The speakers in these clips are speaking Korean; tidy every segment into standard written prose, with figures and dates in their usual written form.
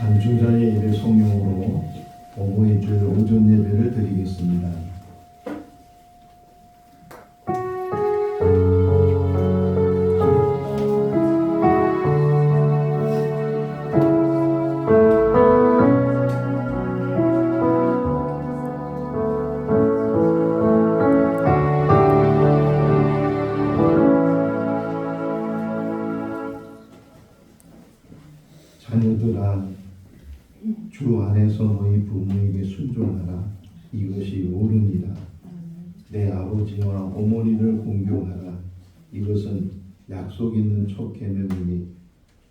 안중자의 예배 성령으로 어버이 주일 오전 예배를 드리겠습니다. 자녀들아, 주 안에서 너희 부모에게 순종하라. 이것이 옳으니라. 내 아버지와 어머니를 공경하라. 이것은 약속 있는 첫 계명이니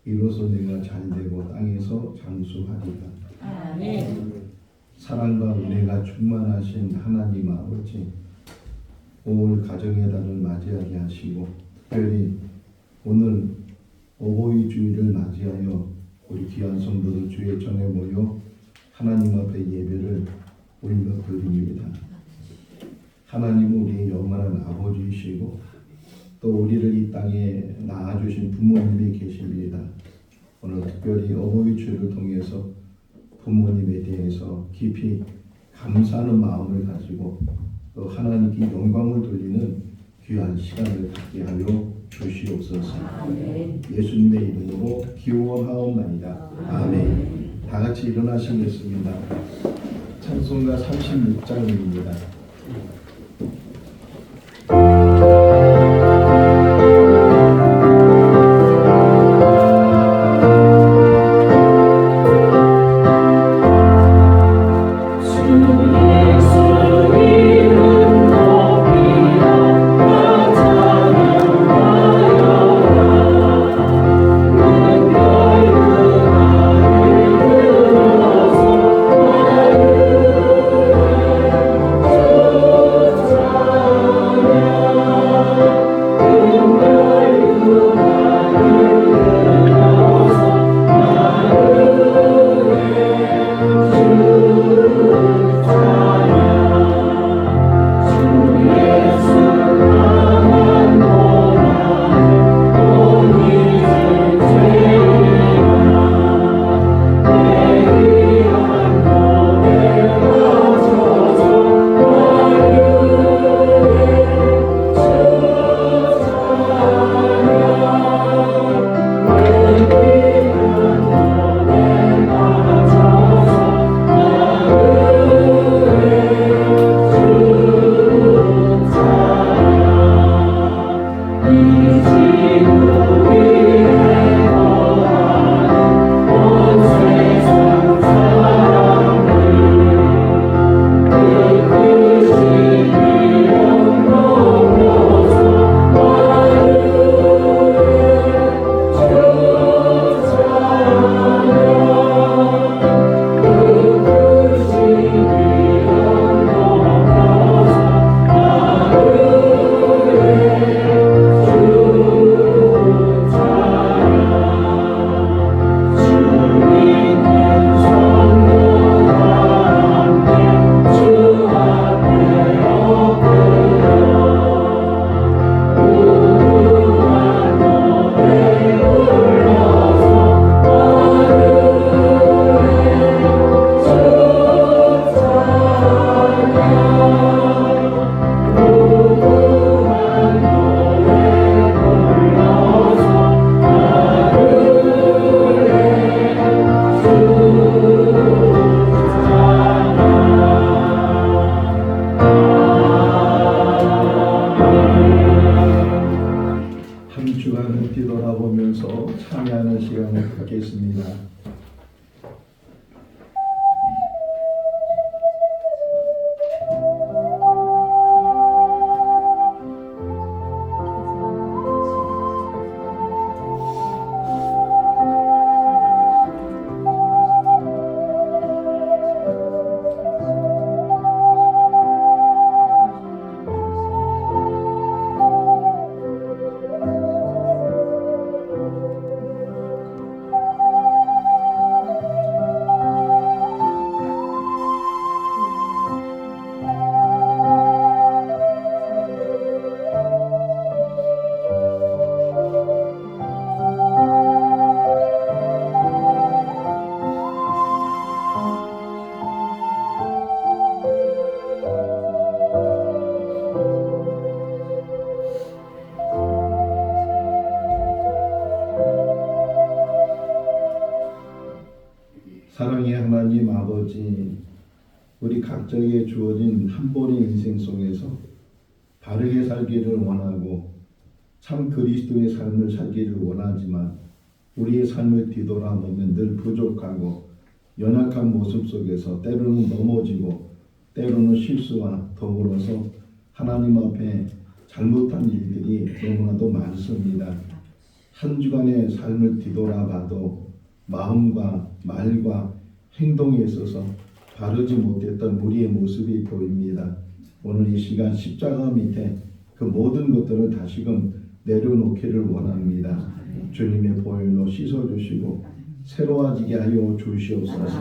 이로써 내가 잘되고 땅에서 장수하리라. 아멘. 사랑과 은혜가 충만하신 하나님 아버지, 올 가정의 달을 맞이하게 하시고 특별히 오늘 어버이 주일을 맞이하여 우리 귀한 성도들 주의 전에 모여 하나님 앞에 예배를 올려 드립니다. 하나님은 우리의 영원한 아버지이시고 또 우리를 이 땅에 낳아주신 부모님이 계십니다. 오늘 특별히 어버이 주일을 통해서 부모님에 대해서 깊이 감사하는 마음을 가지고 또 하나님께 영광을 돌리는 귀한 시간을 갖게 하여 주시옵소서. 아멘. 예수님의 이름으로 기원하옵나이다. 아멘. 다 같이 일어나시겠습니다. 찬송가 36장입니다. 한 주간을 뒤돌아보면서 참여하는 시간을 갖겠습니다. 사랑의 하나님 아버지, 우리 각자에게 주어진 한 번의 인생 속에서 바르게 살기를 원하고 참 그리스도의 삶을 살기를 원하지만 우리의 삶을 뒤돌아보면 늘 부족하고 연약한 모습 속에서 때로는 넘어지고 때로는 실수와 더불어서 하나님 앞에 잘못한 일들이 너무나도 많습니다. 한 주간의 삶을 뒤돌아봐도 마음과 말과 행동에 있어서 바르지 못했던 우리의 모습이 보입니다. 오늘 이 시간 십자가 밑에 그 모든 것들을 다시금 내려놓기를 원합니다. 주님의 보혈로 씻어주시고 새로워지게 하여 주시옵소서.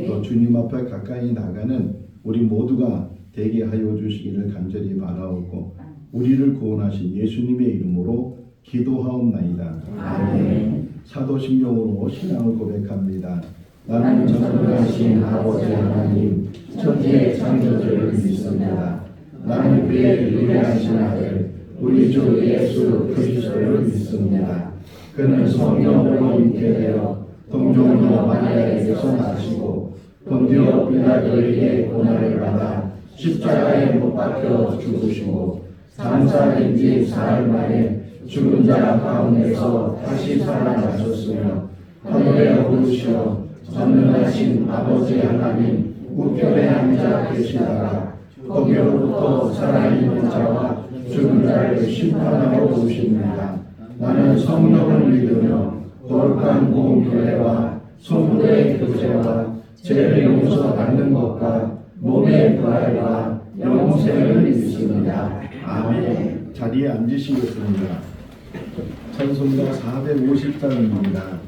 또 주님 앞에 가까이 나가는 우리 모두가 되게 하여 주시기를 간절히 바라옵고 우리를 구원하신 예수님의 이름으로 기도하옵나이다. 아멘. 사도신경으로 신앙을 고백합니다. 나는 전능하신 아버지 하나님 천지의 창조주를 믿습니다. 나는 그의 유일하신 아들 우리 주 예수 그리스도를 믿습니다. 그는 성령으로 잉태되어 동정녀 마리아에게서 나시고 본디오 빌라도에게 고난을 받아 십자가에 못 박혀 죽으시고 장사된 지 사흘 만에 죽은 자 가운데서 다시 살아나셨으며 하늘에 오르시어 전능하신 아버지 하나님 우편에 앉아 계시다가 거기로부터 살아있는 자와 죽은 자를 심판하러 오십니다. 나는 성령을 믿으며 거룩한 공교회와 성도의 교제와 죄를 용서받는 것과 몸의 부활과 영생을 믿습니다. 아멘. 자리에 앉으시겠습니다. 찬송가 450장입니다.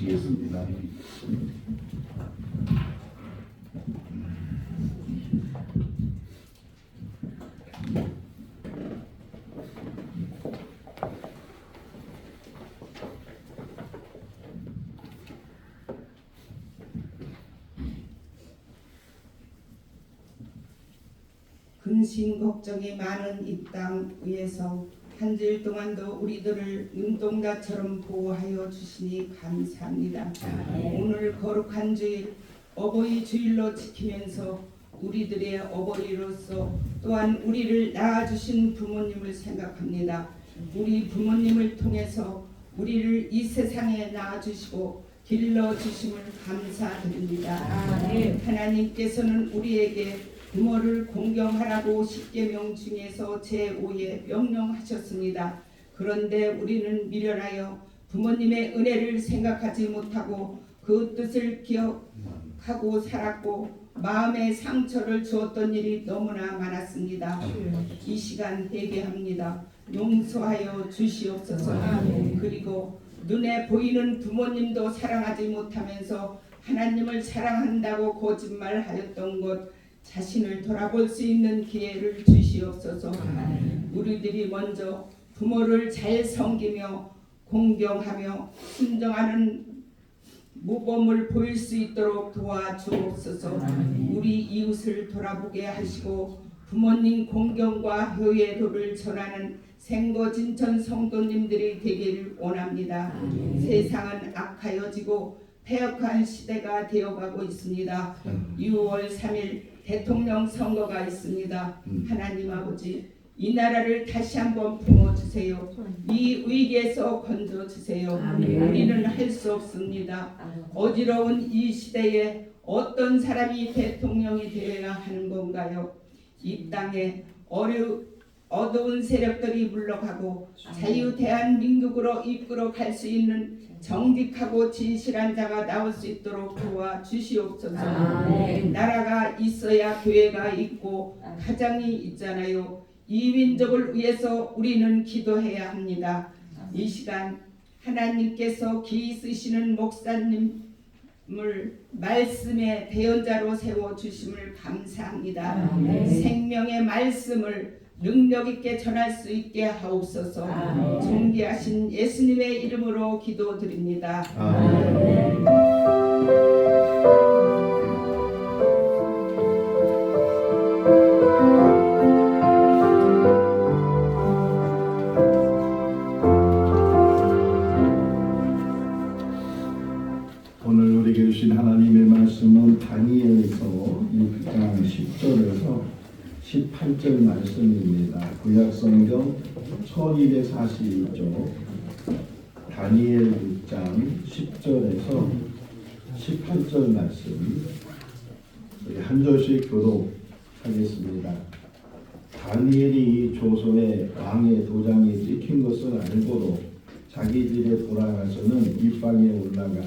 기도하시겠습니다. 근심 걱정이 많은 이 땅 위에서 한 주일 동안도 우리들을 눈동자처럼 보호하여 주시니 감사합니다. 오늘 거룩한 주일 어버이 주일로 지키면서 우리들의 어버이로서 또한 우리를 낳아주신 부모님을 생각합니다. 우리 부모님을 통해서 우리를 이 세상에 낳아주시고 길러주심을 감사드립니다. 하나님께서는 우리에게 부모를 공경하라고 십계명 중에서 제5에 명령하셨습니다. 그런데 우리는 미련하여 부모님의 은혜를 생각하지 못하고 그 뜻을 하고 살았고 마음의 상처를 주었던 일이 너무나 많았습니다. 이 시간 회개합니다. 용서하여 주시옵소서. 그리고 눈에 보이는 부모님도 사랑하지 못하면서 하나님을 사랑한다고 거짓말하였던 것 자신을 돌아볼 수 있는 기회를 주시옵소서. 우리들이 먼저 부모를 잘 섬기며 공경하며 순종하는 모범을 보일 수 있도록 도와주옵소서. 우리 이웃을 돌아보게 하시고 부모님 공경과 효의도를 전하는 생거진천 성도님들이 되기를 원합니다. 세상은 악하여지고 폐역한 시대가 되어가고 있습니다. 6월 3일 대통령 선거가 있습니다. 하나님 아버지, 이 나라를 다시 한번 품어주세요. 이 위기에서 건져주세요. 우리는 할 수 없습니다. 어지러운 이 시대에 어떤 사람이 대통령이 되어야 하는 건가요? 이 땅에 어두운 세력들이 물러가고 자유 대한민국으로 이끌어 갈 수 있는 정직하고 진실한 자가 나올 수 있도록 도와주시옵소서. 나라가 있어야 교회가 있고 가정이 있잖아요. 이 민족을 위해서 우리는 기도해야 합니다. 이 시간 하나님께서 기이 쓰시는 목사님을 말씀의 대언자로 세워주심을 감사합니다. 생명의 말씀을 능력 있게 전할 수 있게 하옵소서. 존귀하신 예수님의 이름으로 기도드립니다. 오늘 우리에게 주신 하나님의 말씀은 다니엘서 6장 10절에서 18절 말씀입니다. 구약성경 1242쪽 다니엘 6장 10절에서 18절 말씀 우리 한 절씩 교독하겠습니다. 다니엘이 이 조서에 왕의 도장이 찍힌 것을 알고도 자기 집에 돌아가서는 윗방에 올라가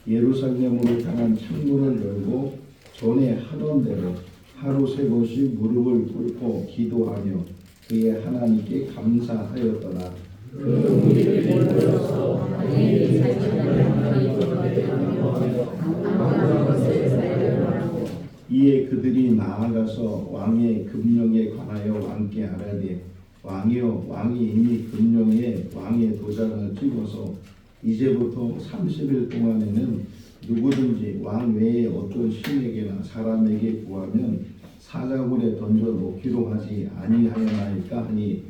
예루살렘으로 향한 창문을 열고 전에 하던 대로 하루 3번씩 무릎을 꿇고 기도하며 그의 하나님께 감사하였더라. 이에 그들이 나아가서 왕의 금령에 관하여 왕께 아뢰되 왕이여, 왕이 이미 금령에 왕의 도장을 찍어서 이제부터 30일 동안에는 누구든지 왕 외에 어떤 신에게나 사람에게 구하면 사자굴에 던져 놓기로 하지 아니하였나이까 하니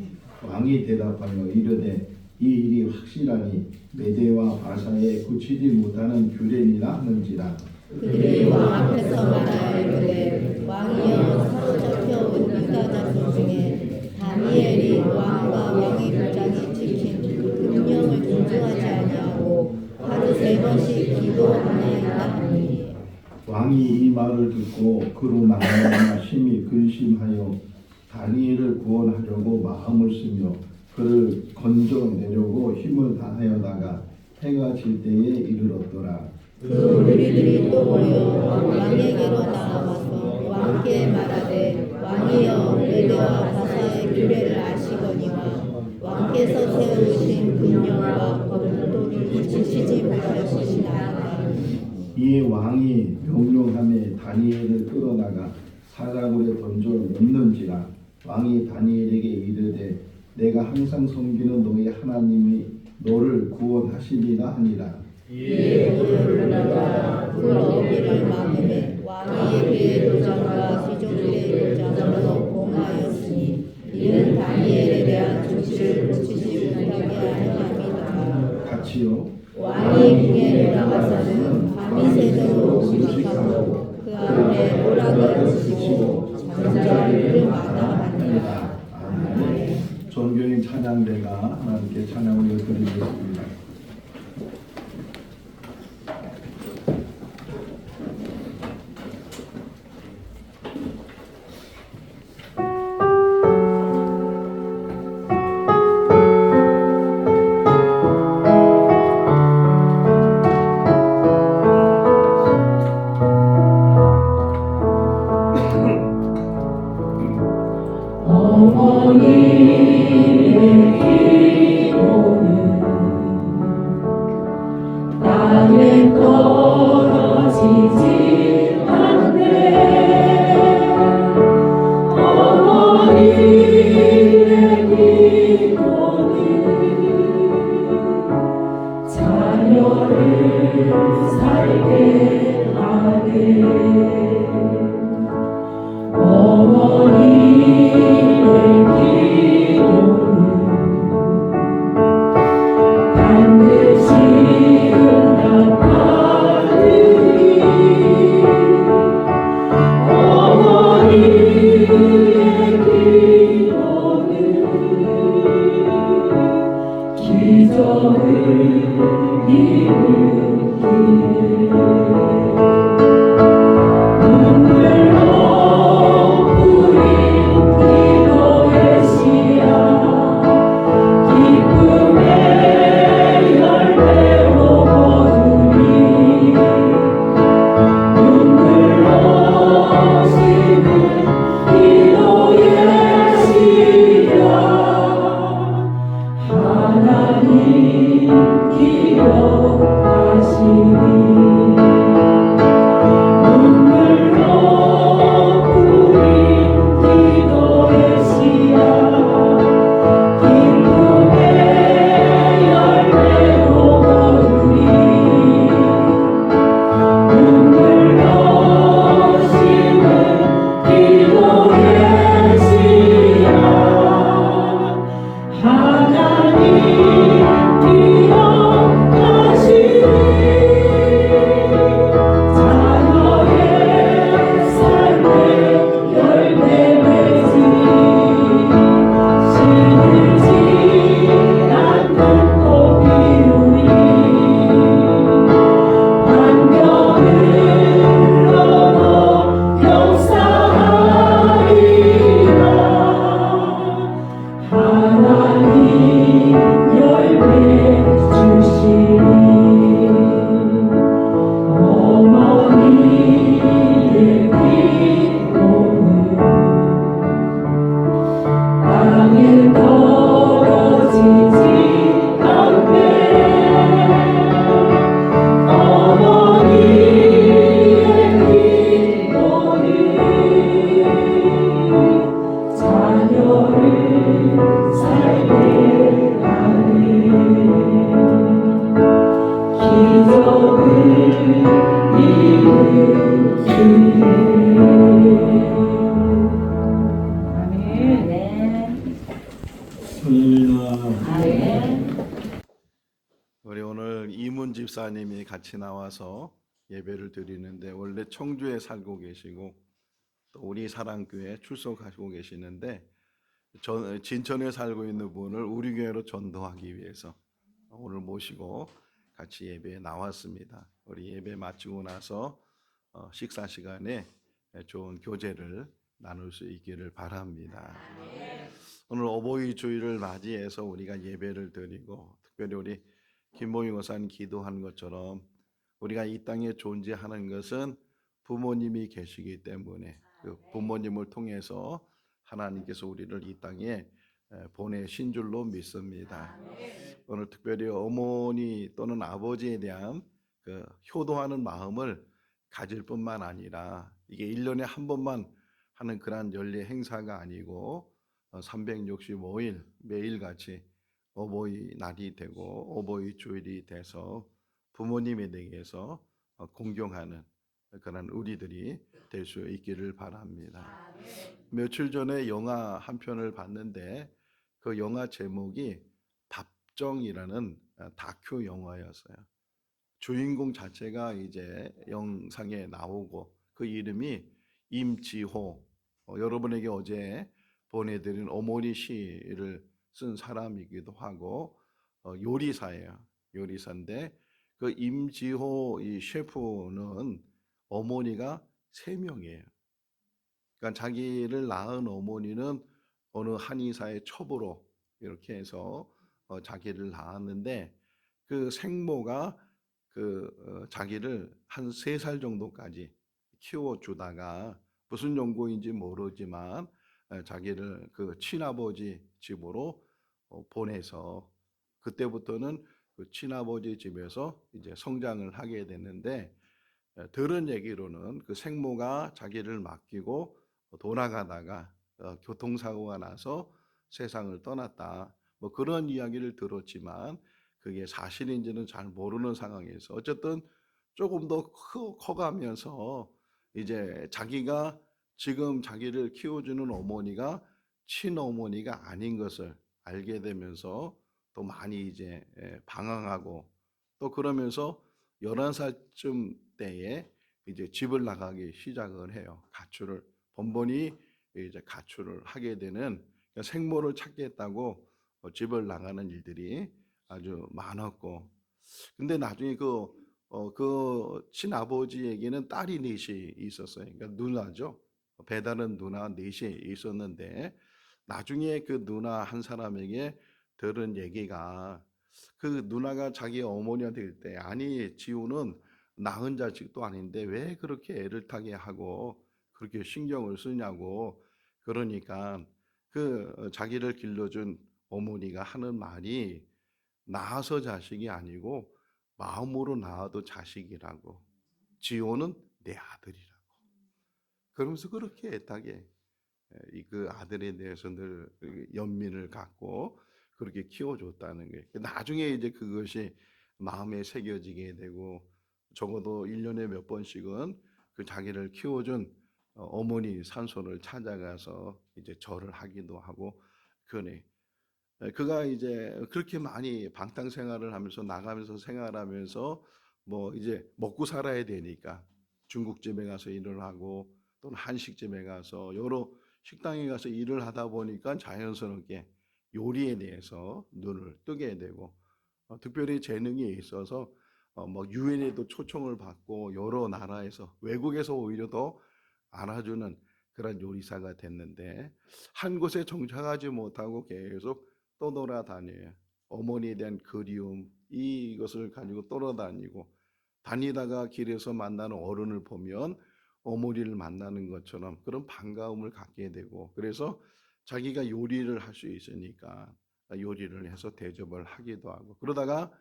왕이 대답하여 이르되 이 일이 확실하니 메대와 바사에 굳히지 못하는 규례니라 하는지라. 그들이 왕 앞에서 말하되 왕이여 사로잡혀 온 유다 자손 중에 다니엘이 왕과 왕의 도장이 찍힌 금령을 존중하지 아니하고 하루 3번씩 기도하나이다 하니 왕이 이 말을 듣고 그로 말미암아 심히 근심하여 다니엘을 구원하려고 마음을 쓰며 그를 건져내려고 힘을 다하여다가 해가 질 때에 이르렀더라. 그 무리들이 또 모여 왕에게로 나아와서 왕께 말하되 왕이여 메대와 바사의 규례를 아시거니와 왕께서 세우신 금령과 법도를 지키지 못할 것이나이다. 이에 왕이 명령하며 다니엘을 끌어다가 사자굴에 던져 놓는지라. 왕이 다니엘에게 이르되 내가 항상 섬기는 너의 하나님이 너를 구원하시리라 하니라. 이에 그들을 그 어기를 막음에 왕이 그의 도장과 귀족들의 도장으로 봉하였으니 이는 다니엘에 대한 조치를 고치지 못하게 하려 함이더라. 같이요. 왕이 궁에 올라가서는 밤이 새도록 음식하고 그 앞에 오락을 그치고 잠자리를 마다하니라. 아멘. 존경인 찬양대가 하나님께 찬양을 드리겠습니다. 떨어지지 않네. 어머니의 기도는 자녀를 살게 하네. 어머니의 기도는 반드시 응답하리니. 어머니의 기도는 기적을 일으키네. 눈물로 뿌린 기도의 씨앗 기쁨의 열매로 거두니. 눈물로 심은 기도의 씨앗 하나님 기억하시니. 눈물로 뿌린 기도의 씨앗 기쁨의 열매로 거두니. 눈물로 심은 기도의 씨앗 하나님 기억하시니. 자녀의 삶의 열매 맺으니 시들지 않는 꽃 피우니. 환경을 넘어 역사하리라. 하나님 열매 주시니. 어머니의 기도는 땅에 떨어지지 않네. 어머니의 기도는 자녀를 살게 하네. 기적을 일으키네. 할렐루야. 우리 오늘 이문 집사님이 같이 나와서 예배를 드리는데 원래 청주에 살고 계시고 또 우리 사랑교회 출석하시고 계시는데 진천에 살고 있는 분을 우리 교회로 전도하기 위해서 오늘 모시고 같이 예배에 나왔습니다. 우리 예배 마치고 나서 식사 시간에 좋은 교제를 나눌 수 있기를 바랍니다. 오늘 어버이 주일을 맞이해서 우리가 예배를 드리고 특별히 우리 김모희 목사님 기도한 것처럼 우리가 이 땅에 존재하는 것은 부모님이 계시기 때문에 그 부모님을 통해서 하나님께서 우리를 이 땅에 보내신 줄로 믿습니다. 오늘 특별히 어머니 또는 아버지에 대한 그 효도하는 마음을 가질 뿐만 아니라 이게 1년에 한 번만 하는 그러한 연례 행사가 아니고 365일 매일같이 어버이 날이 되고 어버이 주일이 돼서 부모님에 대해서 공경하는 그런 우리들이 될 수 있기를 바랍니다. 며칠 전에 영화 한 편을 봤는데 그 영화 제목이 답정이라는 다큐 영화였어요. 주인공 자체가 이제 영상에 나오고 그 이름이 임지호. 여러분에게 어제 보내드린 어머니 시를 쓴 사람이기도 하고 요리사예요. 요리사인데 그 임지호 이 셰프는 어머니가 3명이에요. 그러니까 자기를 낳은 어머니는 어느 한의사의 첩으로 이렇게 해서 자기를 낳았는데 그 생모가 자기를 한 3살 정도까지 키워주다가 무슨 연고인지 모르지만 자기를 그 친아버지 집으로 보내서 그때부터는 그 친아버지 집에서 이제 성장을 하게 됐는데 들은 얘기로는 그 생모가 자기를 맡기고 돌아가다가 교통사고가 나서 세상을 떠났다. 뭐 그런 이야기를 들었지만 그게 사실인지는 잘 모르는 상황에서 어쨌든 조금 더 커가면서 이제 자기가 지금 자기를 키워주는 어머니가 친어머니가 아닌 것을 알게 되면서 또 많이 이제 방황하고 또 그러면서 11살쯤 때에 이제 집을 나가기 시작을 해요. 가출을 번번이 이제 가출을 하게 되는 그러니까 생모를 찾겠다고 집을 나가는 일들이 아주 많았고 근데 나중에 그 친아버지에게는 딸이 넷이 있었어요. 그러니까 누나죠. 배다른 누나 넷이 있었는데 나중에 그 누나 한 사람에게 들은 얘기가 그 누나가 자기 어머니한테 일 때 아니 지우는 낳은 자식도 아닌데 왜 그렇게 애를 타게 하고 그렇게 신경을 쓰냐고 그러니까 그 자기를 길러준 어머니가 하는 말이 낳아서 자식이 아니고 마음으로 낳아도 자식이라고 지호는 내 아들이라고 그러면서 그렇게 애타게 그 아들에 대해서 늘 연민을 갖고 그렇게 키워줬다는 거예요. 나중에 이제 그것이 마음에 새겨지게 되고 적어도 1년에 몇 번씩은 그 자기를 키워준 어머니 산소를 찾아가서 이제 절을 하기도 하고 그러네. 그가 이제 그렇게 많이 방탕 생활을 하면서 나가면서 생활하면서 뭐 이제 먹고 살아야 되니까 중국집에 가서 일을 하고 또는 한식집에 가서 여러 식당에 가서 일을 하다 보니까 자연스럽게 요리에 대해서 눈을 뜨게 되고 특별히 재능이 있어서 뭐 유엔에도 초청을 받고 여러 나라에서 외국에서 오히려 더 알아주는 그런 요리사가 됐는데 한 곳에 정착하지 못하고 계속 떠돌아다녀요. 어머니에 대한 그리움 이것을 가지고 떠돌아다니고 다니다가 길에서 만나는 어른을 보면 어머니를 만나는 것처럼 그런 반가움을 갖게 되고 그래서 자기가 요리를 할 수 있으니까 요리를 해서 대접을 하기도 하고 그러다가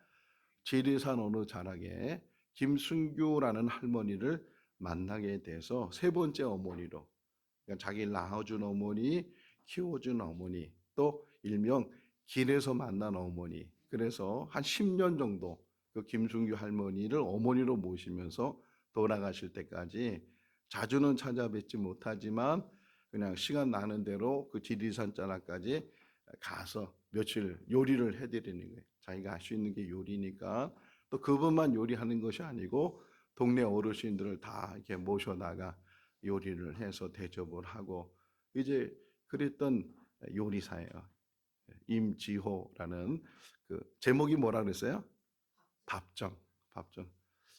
지리산 어느 자락에 김순규라는 할머니를 만나게 돼서 세 번째 어머니로 그러니까 자기를 낳아준 어머니, 키워준 어머니, 또 일명 길에서 만난 어머니. 그래서 한 10년 정도 그 김순규 할머니를 어머니로 모시면서 돌아가실 때까지 자주는 찾아뵙지 못하지만 그냥 시간 나는 대로 그 지리산 자락까지 가서 며칠 요리를 해드리는 거예요. 자기가 할 수 있는 게 요리니까 또 그분만 요리하는 것이 아니고 동네 어르신들을 다 이렇게 모셔다가 요리를 해서 대접을 하고 이제 그랬던 요리사예요. 임지호라는 그 제목이 뭐라 그랬어요? 밥정.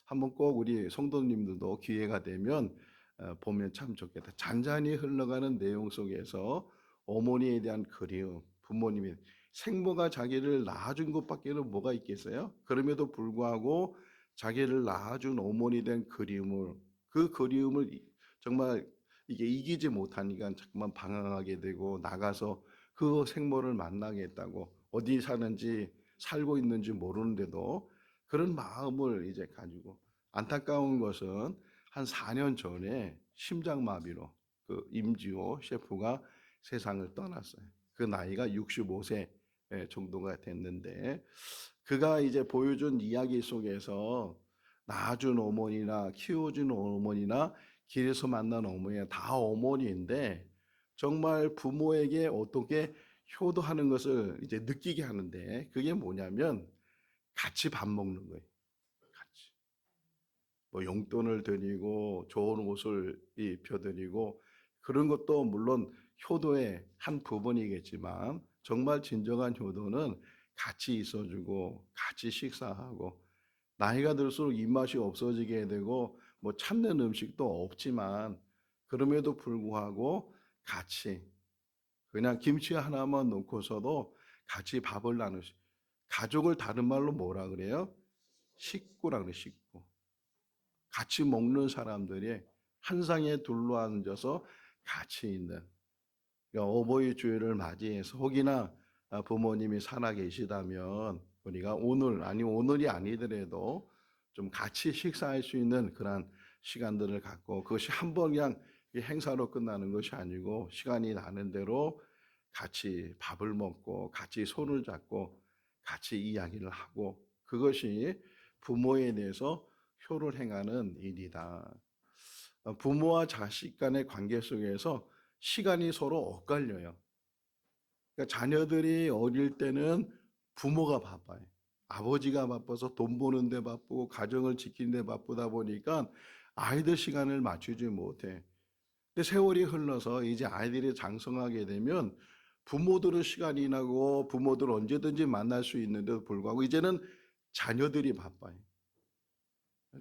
한번 꼭 우리 성도님들도 기회가 되면 보면 참 좋겠다. 잔잔히 흘러가는 내용 속에서 어머니에 대한 그리움, 부모님이 생모가 자기를 낳아준 것밖에는 뭐가 있겠어요? 그럼에도 불구하고 자기를 낳아준 어머니에 대한 그리움을 그 그리움을 정말 이게 이기지 못하니까 자꾸만 방황하게 되고 나가서 그 생모를 만나겠다고 어디 사는지 살고 있는지 모르는데도 그런 마음을 이제 가지고 안타까운 것은 한 4년 전에 심장마비로 그 임지호 셰프가 세상을 떠났어요. 그 나이가 65세 정도가 됐는데 그가 이제 보여준 이야기 속에서 낳아준 어머니나 키워준 어머니나 길에서 만난 어머니가 다 어머니인데 정말 부모에게 어떻게 효도하는 것을 이제 느끼게 하는데 그게 뭐냐면 같이 밥 먹는 거예요. 같이. 뭐 용돈을 드리고 좋은 옷을 입혀드리고 그런 것도 물론 효도의 한 부분이겠지만 정말 진정한 효도는 같이 있어주고 같이 식사하고 나이가 들수록 입맛이 없어지게 되고 뭐 찾는 음식도 없지만 그럼에도 불구하고 같이 그냥 김치 하나만 놓고서도 같이 밥을 나누시 가족을 다른 말로 뭐라 그래요? 식구라 그래 식구. 같이 먹는 사람들이 한 상에 둘러앉아서 같이 있는 그러니까 어버이 주일을 맞이해서 혹이나 부모님이 살아 계시다면 우리가 오늘이 아니더라도 좀 같이 식사할 수 있는 그런 시간들을 갖고 그것이 한 번 그냥 행사로 끝나는 것이 아니고 시간이 나는 대로 같이 밥을 먹고 같이 손을 잡고 같이 이야기를 하고 그것이 부모에 대해서 효를 행하는 일이다. 부모와 자식 간의 관계 속에서 시간이 서로 엇갈려요. 그러니까 자녀들이 어릴 때는 부모가 바빠요. 아버지가 바빠서 돈 버는데 바쁘고 가정을 지키는데 바쁘다 보니까 아이들 시간을 맞추지 못해. 근데 세월이 흘러서 이제 아이들이 장성하게 되면 부모들은 시간이 나고 부모들 언제든지 만날 수 있는데도 불구하고 이제는 자녀들이 바빠요.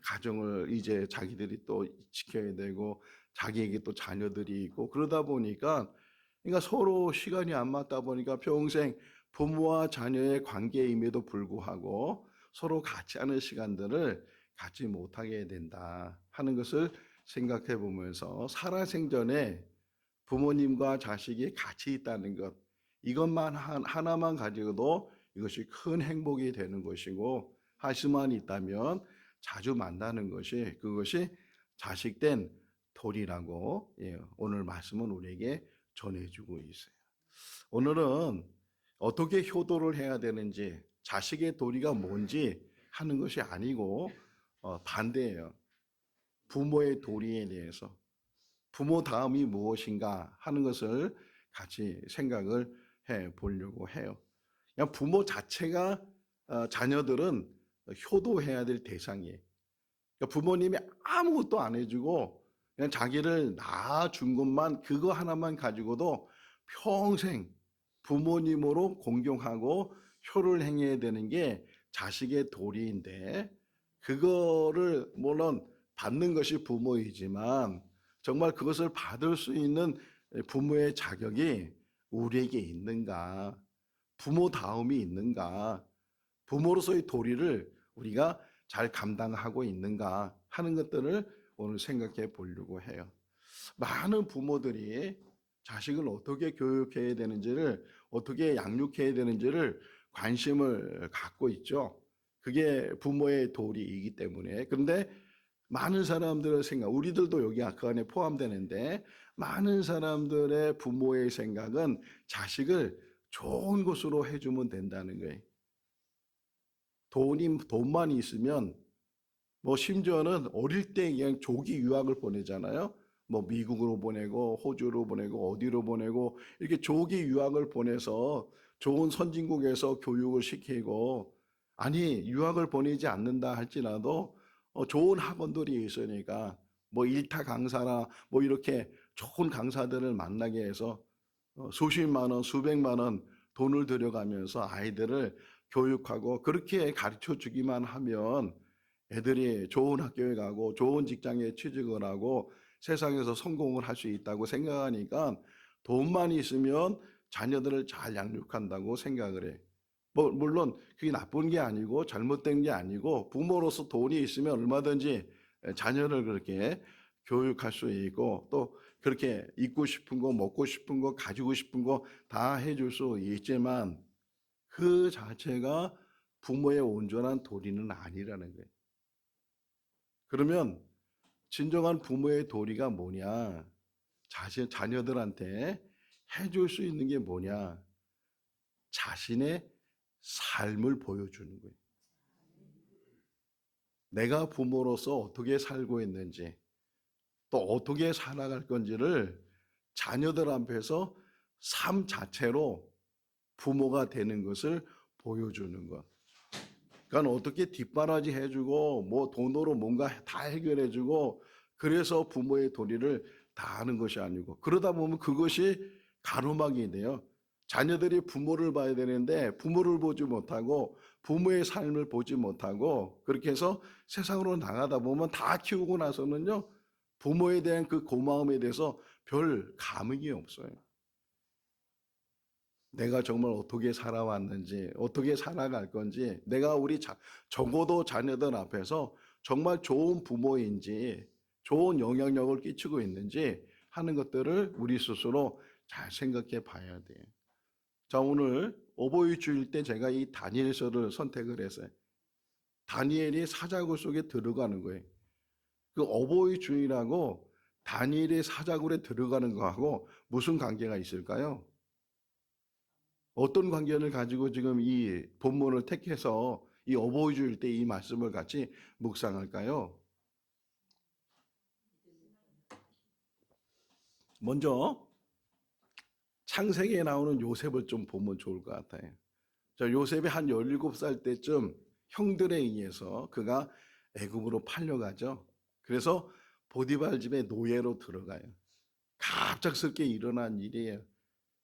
가정을 이제 자기들이 또 지켜야 되고 자기에게 또 자녀들이 있고 그러다 보니까 그러니까 서로 시간이 안 맞다 보니까 평생 부모와 자녀의 관계임에도 불구하고 서로 같이 하는 시간들을 갖지 못하게 된다 하는 것을 생각해 보면서 살아생전에 부모님과 자식이 같이 있다는 것 이것만 하나만 가지고도 이것이 큰 행복이 되는 것이고 할 수만 있다면 자주 만나는 것이 그것이 자식된 도리라고 오늘 말씀은 우리에게 전해주고 있어요. 오늘은 어떻게 효도를 해야 되는지 자식의 도리가 뭔지 하는 것이 아니고 반대예요. 부모의 도리에 대해서 부모 다음이 무엇인가 하는 것을 같이 생각을 해 보려고 해요. 그냥 부모 자체가 자녀들은 효도해야 될 대상이에요. 그러니까 부모님이 아무것도 안 해주고 그냥 자기를 낳아준 것만 그거 하나만 가지고도 평생 부모님으로 공경하고 효를 행해야 되는 게 자식의 도리인데 그거를 물론 받는 것이 부모이지만 정말 그것을 받을 수 있는 부모의 자격이 우리에게 있는가? 부모다움이 있는가? 부모로서의 도리를 우리가 잘 감당하고 있는가 하는 것들을 오늘 생각해 보려고 해요. 많은 부모들이 자식을 어떻게 교육해야 되는지를 어떻게 양육해야 되는지를 관심을 갖고 있죠. 그게 부모의 도리이기 때문에. 그런데 많은 사람들의 생각, 우리들도 여기 그 안에 포함되는데 많은 사람들의 부모의 생각은 자식을 좋은 곳으로 해주면 된다는 거예요. 돈만 있으면 뭐 심지어는 어릴 때 그냥 조기 유학을 보내잖아요. 뭐 미국으로 보내고 호주로 보내고 어디로 보내고 이렇게 조기 유학을 보내서 좋은 선진국에서 교육을 시키고 아니 유학을 보내지 않는다 할지라도 좋은 학원들이 있으니까 뭐 일타 강사나 뭐 이렇게 좋은 강사들을 만나게 해서 수십만 원, 수백만 원 돈을 들여가면서 아이들을 교육하고 그렇게 가르쳐 주기만 하면 애들이 좋은 학교에 가고 좋은 직장에 취직을 하고 세상에서 성공을 할 수 있다고 생각하니까 돈만 있으면 자녀들을 잘 양육한다고 생각을 해. 뭐 물론 그게 나쁜 게 아니고 잘못된 게 아니고 부모로서 돈이 있으면 얼마든지 자녀를 그렇게 교육할 수 있고 또 그렇게 입고 싶은 거 먹고 싶은 거 가지고 싶은 거 다 해줄 수 있지만 그 자체가 부모의 온전한 도리는 아니라는 거예요. 그러면 진정한 부모의 도리가 뭐냐? 자녀들한테 해줄 수 있는 게 뭐냐? 자신의 삶을 보여주는 거예요. 내가 부모로서 어떻게 살고 있는지, 또 어떻게 살아갈 건지를 자녀들 앞에서 삶 자체로 부모가 되는 것을 보여주는 것. 그러니까 어떻게 뒷바라지 해주고 뭐 돈으로 뭔가 다 해결해주고 그래서 부모의 도리를 다 하는 것이 아니고 그러다 보면 그것이 가로막이 돼요. 자녀들이 부모를 봐야 되는데 부모를 보지 못하고 부모의 삶을 보지 못하고 그렇게 해서 세상으로 나가다 보면 다 키우고 나서는요 부모에 대한 그 고마움에 대해서 별 감흥이 없어요. 내가 정말 어떻게 살아왔는지, 어떻게 살아갈 건지, 내가 적어도 자녀들 앞에서 정말 좋은 부모인지, 좋은 영향력을 끼치고 있는지 하는 것들을 우리 스스로 잘 생각해 봐야 돼요. 자, 오늘 어버이 주일 때 제가 이 다니엘서를 선택을 했어요. 다니엘이 사자굴 속에 들어가는 거예요. 그 어버이주일하고 다니엘의 사자굴에 들어가는 거하고 무슨 관계가 있을까요? 어떤 관계를 가지고 지금 이 본문을 택해서 이 어버이주일 때 이 말씀을 같이 묵상할까요? 먼저 창세기에 나오는 요셉을 좀 보면 좋을 것 같아요. 요셉이 한 17살 때쯤 형들에 의해서 그가 애굽으로 팔려가죠. 그래서 보디발 집에 노예로 들어가요. 갑작스럽게 일어난 일이에요.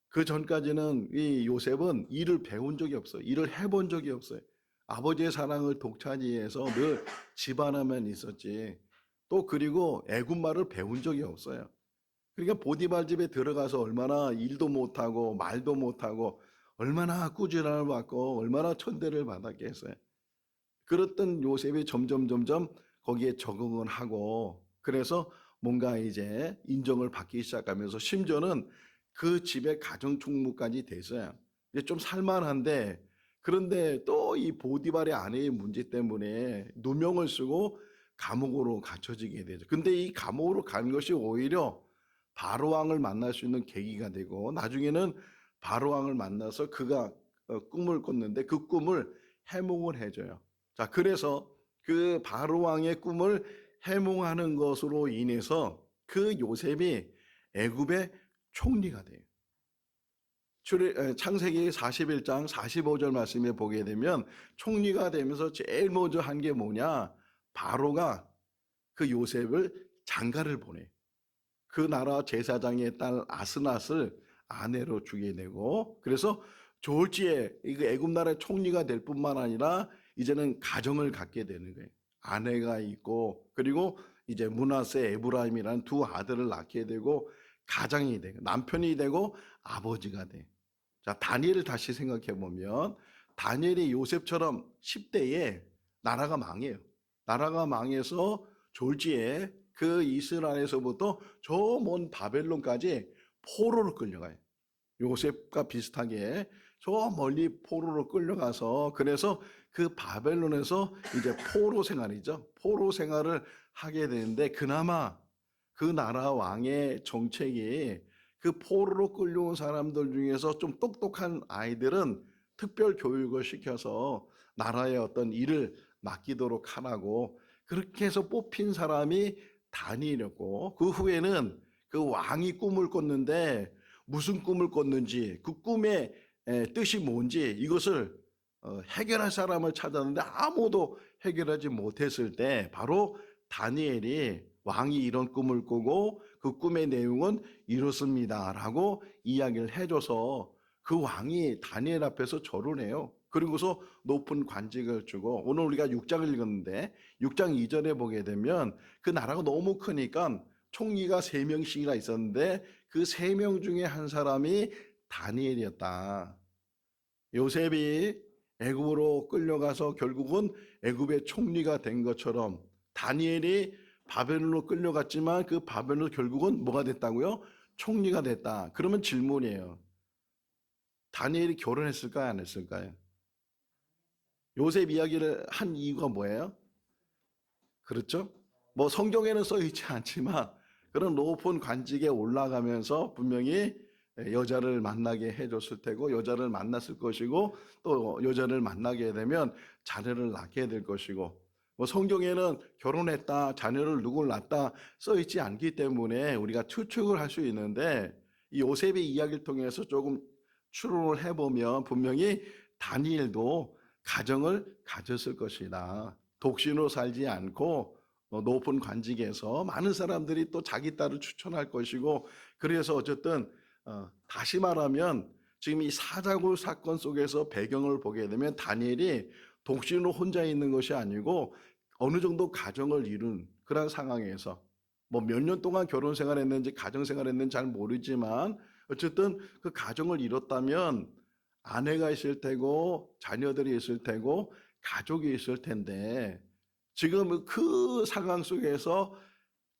그 전까지는 이 요셉은 일을 배운 적이 없어요. 일을 해본 적이 없어요. 아버지의 사랑을 독차지해서 늘 집안에만 있었지. 또 그리고 애굽말을 배운 적이 없어요. 그러니까 보디발 집에 들어가서 얼마나 일도 못하고 말도 못하고 얼마나 꾸지람을 받고 얼마나 천대를 받았겠어요. 그랬던 요셉이 점점 거기에 적응을 하고 그래서 뭔가 이제 인정을 받기 시작하면서 심지어는 그 집의 가정총무까지 됐어요. 이제 좀 살만한데 그런데 또 이 보디발의 아내의 문제 때문에 누명을 쓰고 감옥으로 갇혀지게 되죠. 근데 이 감옥으로 간 것이 오히려 바로왕을 만날 수 있는 계기가 되고 나중에는 바로왕을 만나서 그가 꿈을 꿨는데 그 꿈을 해몽을 해줘요. 자, 그래서 그 바로왕의 꿈을 해몽하는 것으로 인해서 그 요셉이 애굽의 총리가 돼요. 창세기 41장 45절 말씀에 보게 되면 총리가 되면서 제일 먼저 한 게 뭐냐? 바로가 그 요셉을 장가를 보내. 그 나라 제사장의 딸 아스낫을 아내로 주게 되고 그래서 졸지에 이거 애굽 나라의 총리가 될 뿐만 아니라 이제는 가정을 갖게 되는 거예요. 아내가 있고 그리고 이제 므낫세 에브라임이라는 두 아들을 낳게 되고 가장이 되고 남편이 되고 아버지가 돼. 자, 다니엘을 다시 생각해 보면 다니엘이 요셉처럼 10대에 나라가 망해요. 나라가 망해서 졸지에 그 이스라엘에서부터 저 먼 바벨론까지 포로로 끌려가요. 요셉과 비슷하게 저 멀리 포로로 끌려가서 그래서 그 바벨론에서 이제 포로 생활이죠. 포로 생활을 하게 되는데 그나마 그 나라 왕의 정책이 그 포로로 끌려온 사람들 중에서 좀 똑똑한 아이들은 특별 교육을 시켜서 나라의 어떤 일을 맡기도록 하라고 그렇게 해서 뽑힌 사람이 다니엘이었고 그 후에는 그 왕이 꿈을 꿨는데 무슨 꿈을 꿨는지 그 꿈의 뜻이 뭔지 이것을 해결할 사람을 찾았는데 아무도 해결하지 못했을 때 바로 다니엘이 왕이 이런 꿈을 꾸고 그 꿈의 내용은 이렇습니다라고 이야기를 해줘서 그 왕이 다니엘 앞에서 절을 해요. 그리고서 높은 관직을 주고 오늘 우리가 6장을 읽었는데 6장 2절에 보게 되면 그 나라가 너무 크니까 총리가 3명씩이나 있었는데 그 3명 중에 한 사람이 다니엘이었다. 요셉이 애굽으로 끌려가서 결국은 애굽의 총리가 된 것처럼 다니엘이 바벨론으로 끌려갔지만 그 바벨론 결국은 뭐가 됐다고요? 총리가 됐다. 그러면 질문이에요. 다니엘이 결혼했을까요? 안 했을까요? 요셉 이야기를 한 이유가 뭐예요? 그렇죠? 뭐 성경에는 써 있지 않지만 그런 높은 관직에 올라가면서 분명히 여자를 만나게 해줬을 테고 여자를 만났을 것이고 또 여자를 만나게 되면 자녀를 낳게 될 것이고 뭐 성경에는 결혼했다 자녀를 누굴 낳았다 써 있지 않기 때문에 우리가 추측을 할 수 있는데 이 요셉의 이야기를 통해서 조금 추론을 해보면 분명히 다니엘도 가정을 가졌을 것이다. 독신으로 살지 않고 높은 관직에서 많은 사람들이 또 자기 딸을 추천할 것이고 그래서 어쨌든 다시 말하면 지금 이 사자굴 사건 속에서 배경을 보게 되면 다니엘이 독신으로 혼자 있는 것이 아니고 어느 정도 가정을 이룬 그런 상황에서 뭐 몇 년 동안 결혼 생활했는지 가정 생활했는지 잘 모르지만 어쨌든 그 가정을 이뤘다면 아내가 있을 테고 자녀들이 있을 테고 가족이 있을 텐데 지금 그 상황 속에서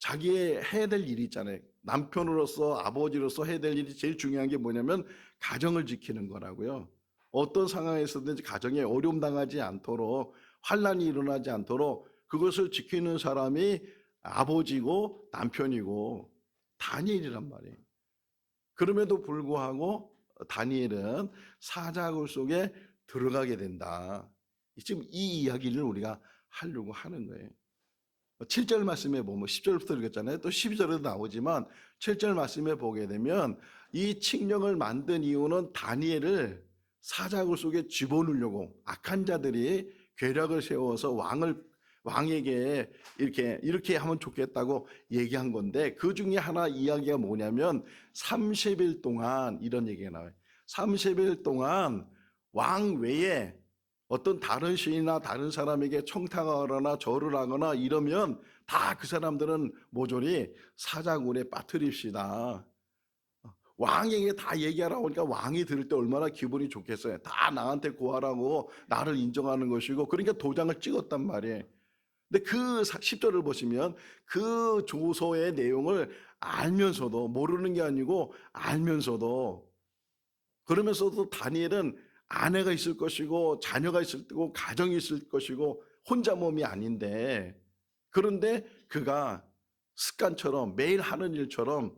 자기의 해야 될 일이 있잖아요. 남편으로서 아버지로서 해야 될 일이 제일 중요한 게 뭐냐면 가정을 지키는 거라고요. 어떤 상황에서든지 가정에 어려움 당하지 않도록 환난이 일어나지 않도록 그것을 지키는 사람이 아버지고 남편이고 다니엘이란 말이에요. 그럼에도 불구하고 다니엘은 사자굴 속에 들어가게 된다. 지금 이 이야기를 우리가 하려고 하는 거예요. 7절 말씀에 보면 10절부터 읽었잖아요. 또 12절에도 나오지만 7절 말씀에 보게 되면 이 칙령을 만든 이유는 다니엘을 사자굴 속에 집어넣으려고 악한 자들이 괴력을 세워서 왕에게 이렇게 하면 좋겠다고 얘기한 건데, 그 중에 하나 이야기가 뭐냐면 30일 동안 이런 얘기가 나와요. 30일 동안 왕 외에 어떤 다른 시인이나 다른 사람에게 청탁하거나 절을 하거나 이러면 다 그 사람들은 모조리 사자굴에 빠뜨립시다. 왕에게 다 얘기하라고 하니까 왕이 들을 때 얼마나 기분이 좋겠어요. 다 나한테 구하라고 나를 인정하는 것이고, 그러니까 도장을 찍었단 말이에요. 근데 그 10절을 보시면 그 조서의 내용을 알면서도, 모르는 게 아니고 알면서도, 그러면서도 다니엘은 아내가 있을 것이고 자녀가 있을 거고 가정이 있을 것이고 혼자 몸이 아닌데, 그런데 그가 습관처럼 매일 하는 일처럼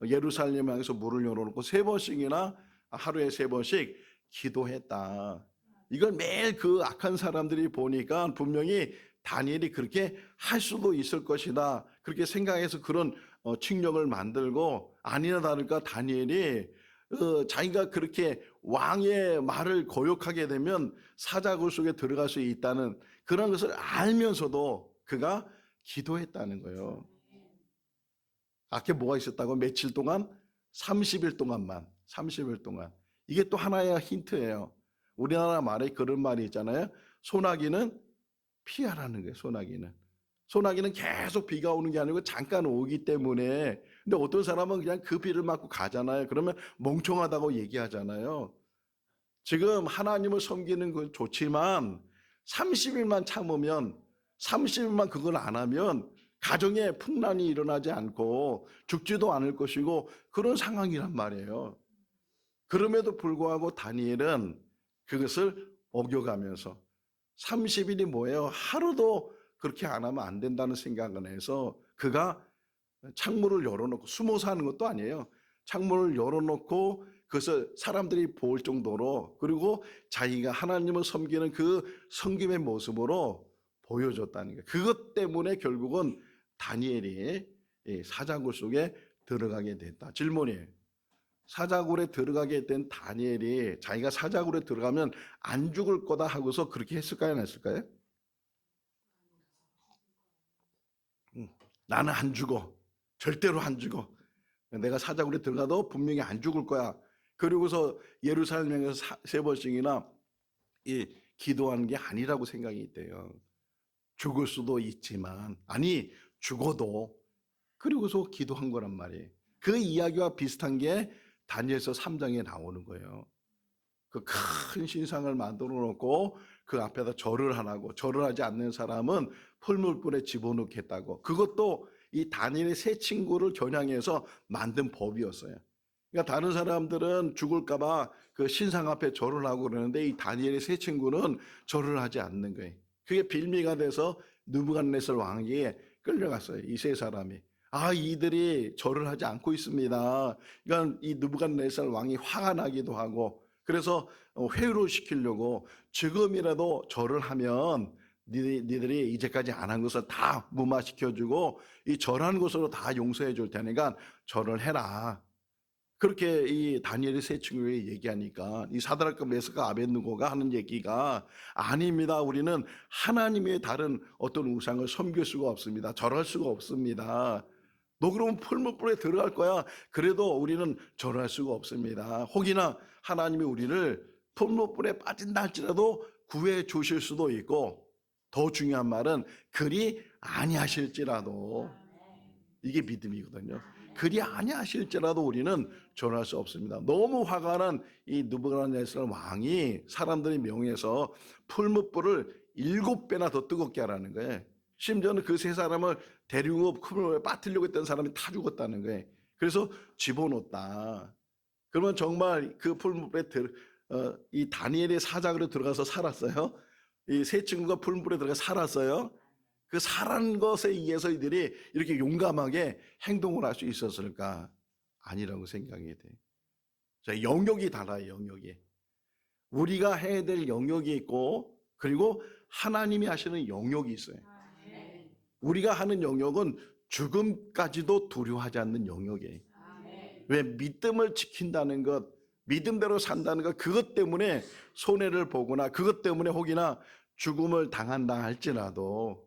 예루살렘 향해서 문을 열어놓고 3번씩이나 하루에 3번씩 기도했다. 이걸 매일 그 악한 사람들이 보니까 분명히 다니엘이 그렇게 할 수도 있을 것이다, 그렇게 생각해서 그런 칙령을 만들고, 아니나 다를까 다니엘이 자기가 그렇게 왕의 말을 거역하게 되면 사자굴 속에 들어갈 수 있다는 그런 것을 알면서도 그가 기도했다는 거예요. 앞에 뭐가 있었다고? 며칠 동안? 30일 동안만. 30일 동안. 이게 또 하나의 힌트예요. 우리나라 말에 그런 말이 있잖아요. 소나기는 피하라는 거예요. 소나기는 계속 비가 오는 게 아니고 잠깐 오기 때문에. 근데 어떤 사람은 그냥 그 비를 맞고 가잖아요. 그러면 멍청하다고 얘기하잖아요. 지금 하나님을 섬기는 건 좋지만 30일만 참으면, 30일만 그걸 안 하면 가정에 풍란이 일어나지 않고 죽지도 않을 것이고 그런 상황이란 말이에요. 그럼에도 불구하고 다니엘은 그것을 어겨가면서 30일이 뭐예요? 하루도 그렇게 안 하면 안 된다는 생각을 해서 그가 창문을 열어놓고, 숨어서 하는 것도 아니에요. 창문을 열어놓고 그것을 사람들이 볼 정도로, 그리고 자기가 하나님을 섬기는 그 섬김의 모습으로 보여줬다는 거예요. 그것 때문에 결국은 다니엘이 사자굴 속에 들어가게 됐다. 질문이에요. 사자굴에 들어가게 된 다니엘이 자기가 사자굴에 들어가면 안 죽을 거다 하고서 그렇게 했을까요? 안 했을까요? 나는 안 죽어. 절대로 안 죽어. 내가 사자굴에 들어가도 분명히 안 죽을 거야. 그리고서 예루살렘에서 3번씩이나 기도하는 게 아니라고 생각이 있대요. 죽을 수도 있지만, 아니 죽어도, 그리고서 기도한 거란 말이에요. 그 이야기와 비슷한 게 다니엘서 3장에 나오는 거예요. 그 큰 신상을 만들어 놓고 그 앞에다 절을 하라고, 절을 하지 않는 사람은 풀물불에 집어넣겠다고. 그것도 이 다니엘의 세 친구를 겨냥해서 만든 법이었어요. 그러니까 다른 사람들은 죽을까봐 그 신상 앞에 절을 하고 그러는데 이 다니엘의 세 친구는 절을 하지 않는 거예요. 그게 빌미가 돼서 느부갓네살 왕에게 끌려갔어요. 이 세 사람이. 이들이 절을 하지 않고 있습니다. 그러니까 이 느부갓네살 왕이 화가 나기도 하고, 그래서 회유를 시키려고 지금이라도 절을 하면 니들이 이제까지 안 한 것을 다 무마시켜주고 이 절한 것으로 다 용서해 줄 테니까 절을 해라. 그렇게 이 다니엘의 세 친구에게 얘기하니까 이 사드락과 메삭과 아벳느고가 하는 얘기가, 아닙니다. 우리는 하나님의 다른 어떤 우상을 섬길 수가 없습니다. 절할 수가 없습니다. 너 그러면 풀무불에 들어갈 거야. 그래도 우리는 절할 수가 없습니다. 혹이나 하나님이 우리를 풀무불에 빠진다 할지라도 구해 주실 수도 있고, 더 중요한 말은 그리 아니하실지라도, 이게 믿음이거든요. 그리 아니하실지라도 우리는 절할 수 없습니다. 너무 화가 난 이 느부갓네살 왕이 사람들의 명예에서 풀무불을 7배나 더 뜨겁게 하라는 거예요. 심지어는 그 세 사람을 데리고 풀무불에 빠뜨리려고 했던 사람이 다 죽었다는 거예요. 그래서 집어넣었다. 그러면 정말 그 풀무불에 이 다니엘의 사자굴에 들어가서 살았어요. 이 세 친구가 풀무불에 들어가 살았어요. 그 살한 것에 의해서 이들이 이렇게 용감하게 행동을 할 수 있었을까? 아니라고 생각이 돼요. 자, 영역이 달라요, 영역이. 우리가 해야 될 영역이 있고, 그리고 하나님이 하시는 영역이 있어요. 우리가 하는 영역은 죽음까지도 두려워하지 않는 영역이에요. 왜? 믿음을 지킨다는 것, 믿음대로 산다는 것, 그것 때문에 손해를 보거나 그것 때문에 혹이나 죽음을 당한다 할지라도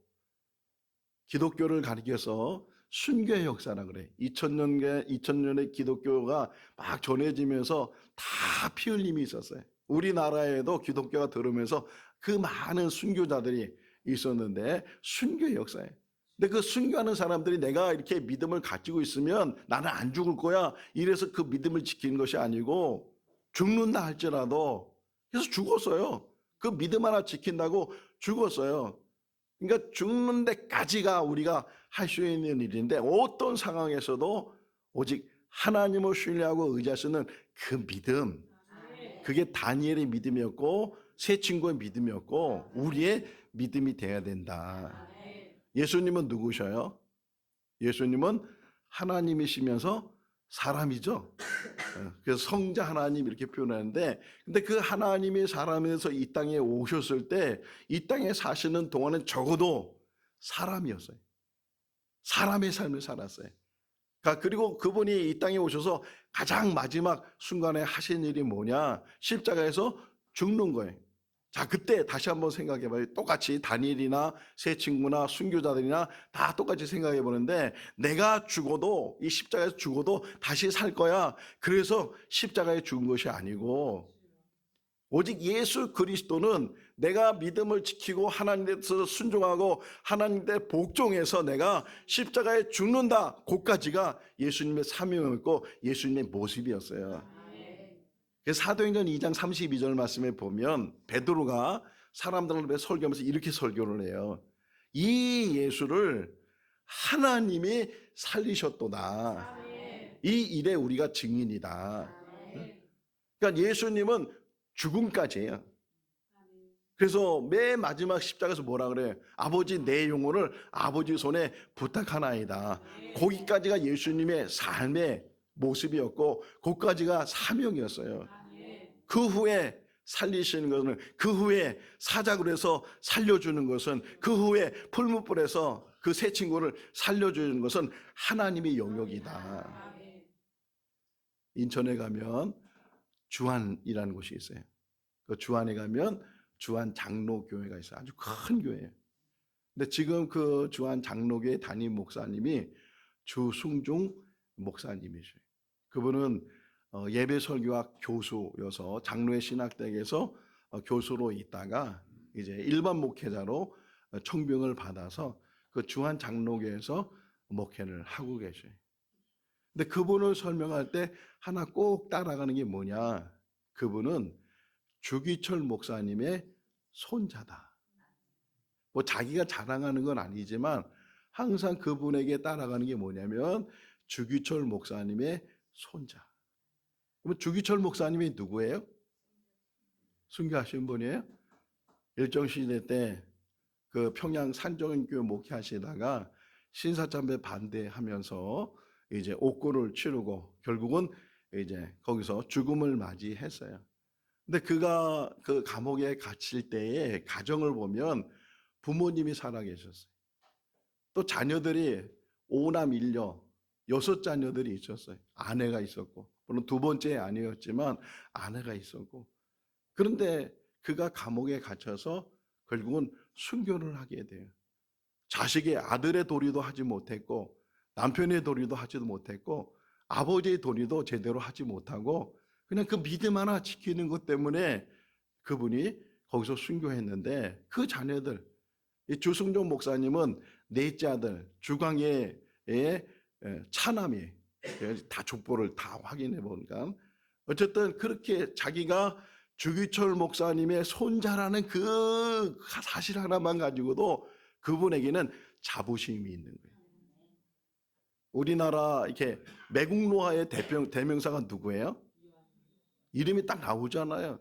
기독교를 가리켜서 순교의 역사라 그래. 2000년의 기독교가 막 전해지면서 다 피 흘림이 있었어요. 우리나라에도 기독교가 들어오면서 그 많은 순교자들이 있었는데 순교의 역사예요. 근데 그 순교하는 사람들이 내가 이렇게 믿음을 가지고 있으면 나는 안 죽을 거야, 이래서 그 믿음을 지키는 것이 아니고 죽는다 할지라도 그래서 죽었어요. 그 믿음 하나 지킨다고 죽었어요. 그러니까 죽는 데까지가 우리가 할 수 있는 일인데 어떤 상황에서도 오직 하나님을 신뢰하고 의지할 수 있는 그 믿음, 그게 다니엘의 믿음이었고 세 친구의 믿음이었고 우리의 믿음이 돼야 된다. 예수님은 누구셔요? 예수님은 하나님이시면서 사람이죠. 그래서 성자 하나님 이렇게 표현하는데, 근데 그 하나님이 사람에서 이 땅에 오셨을 때 이 땅에 사시는 동안은 적어도 사람이었어요. 사람의 삶을 살았어요. 그리고 그분이 이 땅에 오셔서 가장 마지막 순간에 하신 일이 뭐냐? 십자가에서 죽는 거예요. 자, 그때 다시 한번 생각해 봐요. 똑같이 다니엘이나 세 친구나 순교자들이나 다 똑같이 생각해 보는데, 내가 죽어도, 이 십자가에서 죽어도 다시 살 거야. 그래서 십자가에 죽은 것이 아니고 오직 예수 그리스도는 내가 믿음을 지키고 하나님께서 순종하고 하나님께 복종해서 내가 십자가에 죽는다, 그까지가 예수님의 사명이었고 예수님의 모습이었어요. 사도행전 2장 32절 말씀에 보면 베드로가 사람들 앞에 설교하면서 이렇게 설교를 해요. 이 예수를 하나님이 살리셨도다. 이 일에 우리가 증인이다. 그러니까 예수님은 죽음까지예요. 그래서 맨 마지막 십자가에서 뭐라 그래요? 아버지, 내 영혼을 아버지 손에 부탁하나이다. 거기까지가 예수님의 삶의 모습이었고 그까지가 사명이었어요. 그 후에 살리시는 것은, 그 후에 사자굴 해서 살려주는 것은, 그 후에 풀무불에서 그 세 친구를 살려주는 것은 하나님의 영역이다. 인천에 가면 주안이라는 곳이 있어요. 그 주안에 가면 주안 장로교회가 있어요. 아주 큰 교회예요. 근데 지금 그 주안 장로교회 담임 목사님이 주승중 목사님이셔요. 그분은 예배 설교학 교수여서 장로의 신학대학에서 교수로 있다가 이제 일반 목회자로 청빙을 받아서 그 주안 장로교회에서 목회를 하고 계셔요. 근데 그분을 설명할 때 하나 꼭 따라가는 게 뭐냐? 그분은 주기철 목사님의 손자다. 뭐 자기가 자랑하는 건 아니지만 항상 그분에게 따라가는 게 뭐냐면 주기철 목사님의 손자. 그럼 주기철 목사님이 누구예요? 순교하신 분이에요? 일정시대 때 그 평양 산정교회 목회하시다가 신사참배 반대하면서 이제 옥고를 치르고 결국은 이제 거기서 죽음을 맞이했어요. 근데 그가 그 감옥에 갇힐 때의 가정을 보면 부모님이 살아계셨어요. 또 자녀들이 5남 1녀 6자녀들이 있었어요. 아내가 있었고, 물론 두 번째 아니었지만 아내가 있었고. 그런데 그가 감옥에 갇혀서 결국은 순교를 하게 돼요. 자식의 아들의 도리도 하지 못했고 남편의 도리도 하지도 못했고 아버지의 도리도 제대로 하지 못하고 그냥 그 믿음 하나 지키는 것 때문에 그분이 거기서 순교했는데, 그 자녀들, 이 주승종 목사님은 넷째 아들 주광의 차남이 다 족보를 다 확인해 보니까 어쨌든 그렇게 자기가 주기철 목사님의 손자라는 그 사실 하나만 가지고도 그분에게는 자부심이 있는 거예요. 우리나라 이렇게 매국노화의 대명사가 누구예요? 이름이 딱 나오잖아요.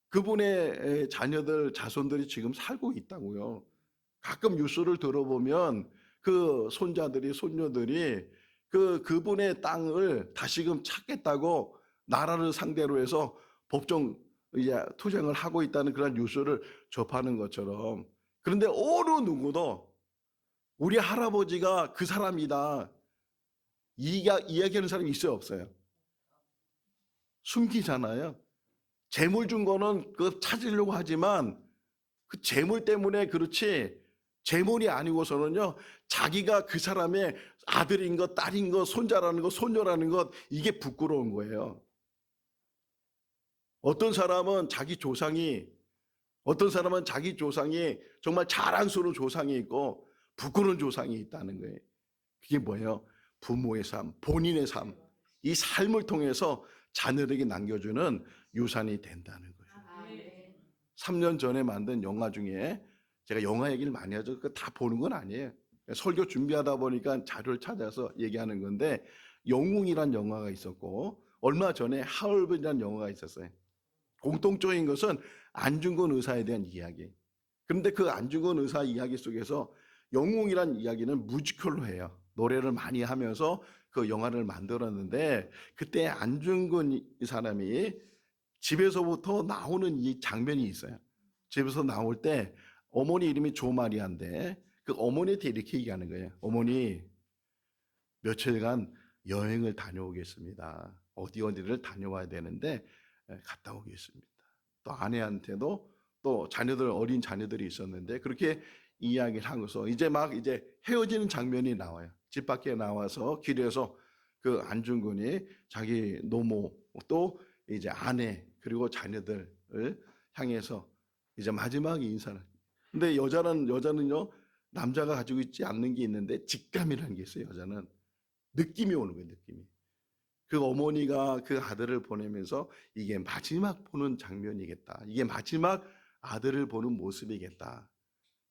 그분의 자녀들, 자손들이 지금 살고 있다고요. 가끔 뉴스를 들어보면 그 손자들이 손녀들이 그분의 땅을 다시금 찾겠다고 나라를 상대로 해서 법정 이제 투쟁을 하고 있다는 그런 뉴스를 접하는 것처럼, 그런데 어느 누구도 우리 할아버지가 그 사람이다 이야기하는 사람이 있어요, 없어요? 숨기잖아요. 재물 준 거는 그 찾으려고 하지만 그 재물 때문에 그렇지, 재물이 아니고서는요, 자기가 그 사람의 아들인 것, 딸인 것, 손자라는 것, 손녀라는 것, 이게 부끄러운 거예요. 어떤 사람은 자기 조상이 정말 자랑스러운 조상이 있고 부끄러운 조상이 있다는 거예요. 그게 뭐예요? 부모의 삶, 본인의 삶, 이 삶을 통해서 자녀에게 남겨주는 유산이 된다는 거예요. 3년 전에 만든 영화 중에, 제가 영화 얘기를 많이 하죠. 그거 다 보는 건 아니에요. 설교 준비하다 보니까 자료를 찾아서 얘기하는 건데, 영웅이란 영화가 있었고 얼마 전에 하얼빈이라는 영화가 있었어요. 공통적인 것은 안중근 의사에 대한 이야기. 그런데 그 안중근 의사 이야기 속에서 영웅이란 이야기는 뮤지컬로 해요. 노래를 많이 하면서 그 영화를 만들었는데, 그때 안중근 이 사람이 집에서부터 나오는 이 장면이 있어요. 집에서 나올 때 어머니 이름이 조마리아인데 그 어머니한테 이렇게 얘기하는 거예요. 어머니, 며칠간 여행을 다녀오겠습니다. 어디를 다녀와야 되는데 갔다 오겠습니다. 또 아내한테도, 또 자녀들, 어린 자녀들이 있었는데 그렇게 이야기를 하고서 이제 헤어지는 장면이 나와요. 집 밖에 나와서 길에서 그 안중근이 자기 노모, 또 이제 아내, 그리고 자녀들을 향해서 이제 마지막 인사를. 근데 여자는요, 남자가 가지고 있지 않는 게 있는데 직감이라는 게 있어요. 여자는 느낌이 오는 거예요. 느낌이. 그 어머니가 그 아들을 보내면서 이게 마지막 보는 장면이겠다, 이게 마지막 아들을 보는 모습이겠다,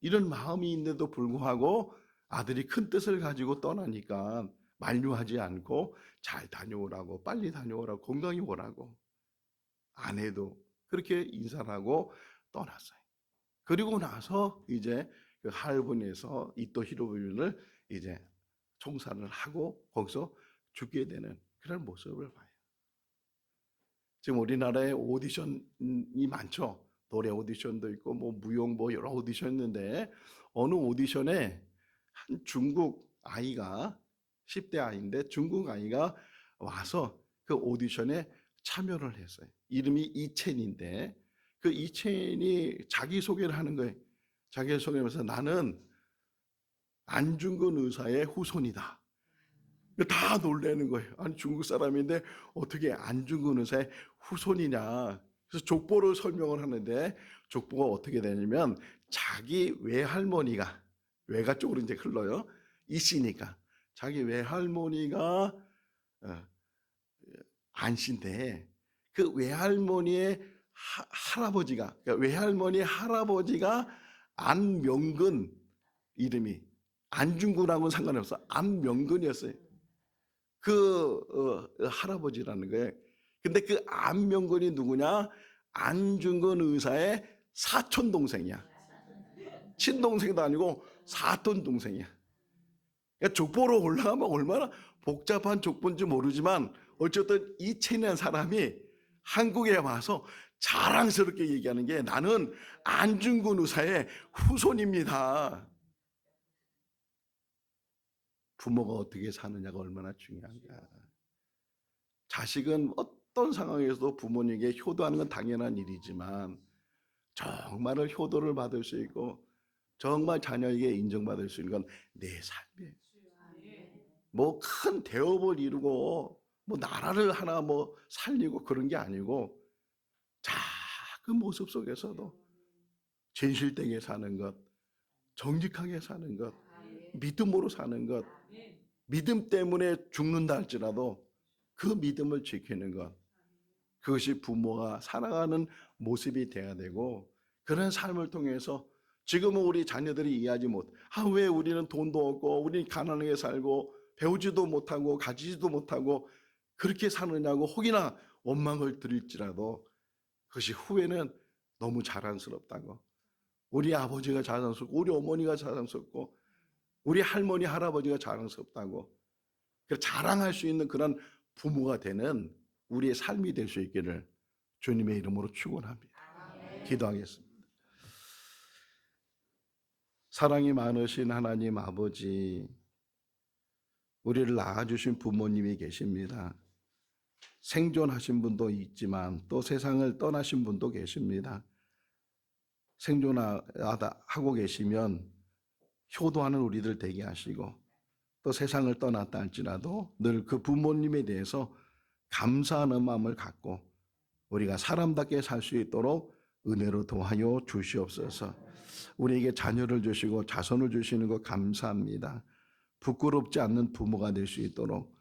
이런 마음이 있는데도 불구하고 아들이 큰 뜻을 가지고 떠나니까 만류하지 않고 잘 다녀오라고, 빨리 다녀오라고, 건강히 오라고, 아내도 그렇게 인사를 하고 떠났어요. 그리고 나서 이제 그 하얼빈에서 이토 히로부미를 이제 총살을 하고 거기서 죽게 되는 그런 모습을 봐요. 지금 우리나라에 오디션이 많죠. 노래 오디션도 있고 뭐 무용 뭐 여러 오디션 있는데, 어느 오디션에 한 중국 아이가, 10대 아이인데 중국 아이가 와서 그 오디션에 참여를 했어요. 이름이 이첸인데 그 이첸이 자기소개를 하는 거예요. 자기소개하면서 나는 안중근 의사의 후손이다. 다 놀라는 거예요. 아니, 중국 사람인데 어떻게 안중근 의사의 후손이냐. 그래서 족보를 설명을 하는데, 족보가 어떻게 되냐면 자기 외할머니가, 외가 쪽으로 이제 흘러요. 이씨니까 자기 외할머니가 안씨인데 그 외할머니의 할아버지가, 그러니까 외할머니 할아버지가 안명근, 이름이 안중근하고는 상관없어. 안명근이었어요. 할아버지라는 거예요. 근데 그 안명근이 누구냐? 안중근 의사의 사촌 동생이야. 친동생도 아니고 사촌 동생이야. 그러니까 족보로 올라가면 얼마나 복잡한 족보인지 모르지만 어쨌든 이첸이라는 사람이 한국에 와서 자랑스럽게 얘기하는 게, 나는 안중근 의사의 후손입니다. 부모가 어떻게 사느냐가 얼마나 중요한가. 자식은 어떤 상황에서도 부모님에게 효도하는 건 당연한 일이지만 정말로 효도를 받을 수 있고 정말 자녀에게 인정받을 수 있는 건 내 삶이에요. 뭐 큰 대업을 이루고 뭐 나라를 하나 뭐 살리고 그런 게 아니고, 작은 모습 속에서도 진실되게 사는 것, 정직하게 사는 것, 믿음으로 사는 것, 믿음 때문에 죽는다 할지라도 그 믿음을 지키는 것, 그것이 부모가 살아가는 모습이 돼야 되고, 그런 삶을 통해서 지금은 우리 자녀들이 이해하지 못, 왜 우리는 돈도 없고 우리는 가난하게 살고 배우지도 못하고 가지지도 못하고 그렇게 사느냐고 혹이나 원망을 드릴지라도, 그것이 후회는 너무 자랑스럽다고, 우리 아버지가 자랑스럽고 우리 어머니가 자랑스럽고 우리 할머니 할아버지가 자랑스럽다고 자랑할 수 있는 그런 부모가 되는 우리의 삶이 될 수 있기를 주님의 이름으로 축원합니다. 기도하겠습니다. 사랑이 많으신 하나님 아버지, 우리를 낳아주신 부모님이 계십니다. 생존하신 분도 있지만 또 세상을 떠나신 분도 계십니다. 생존하고 계시면 효도하는 우리들 되게 하시고 또 세상을 떠났다 할지라도 늘 그 부모님에 대해서 감사하는 마음을 갖고 우리가 사람답게 살 수 있도록 은혜로 도와여 주시옵소서. 우리에게 자녀를 주시고 자손을 주시는 것 감사합니다. 부끄럽지 않는 부모가 될 수 있도록,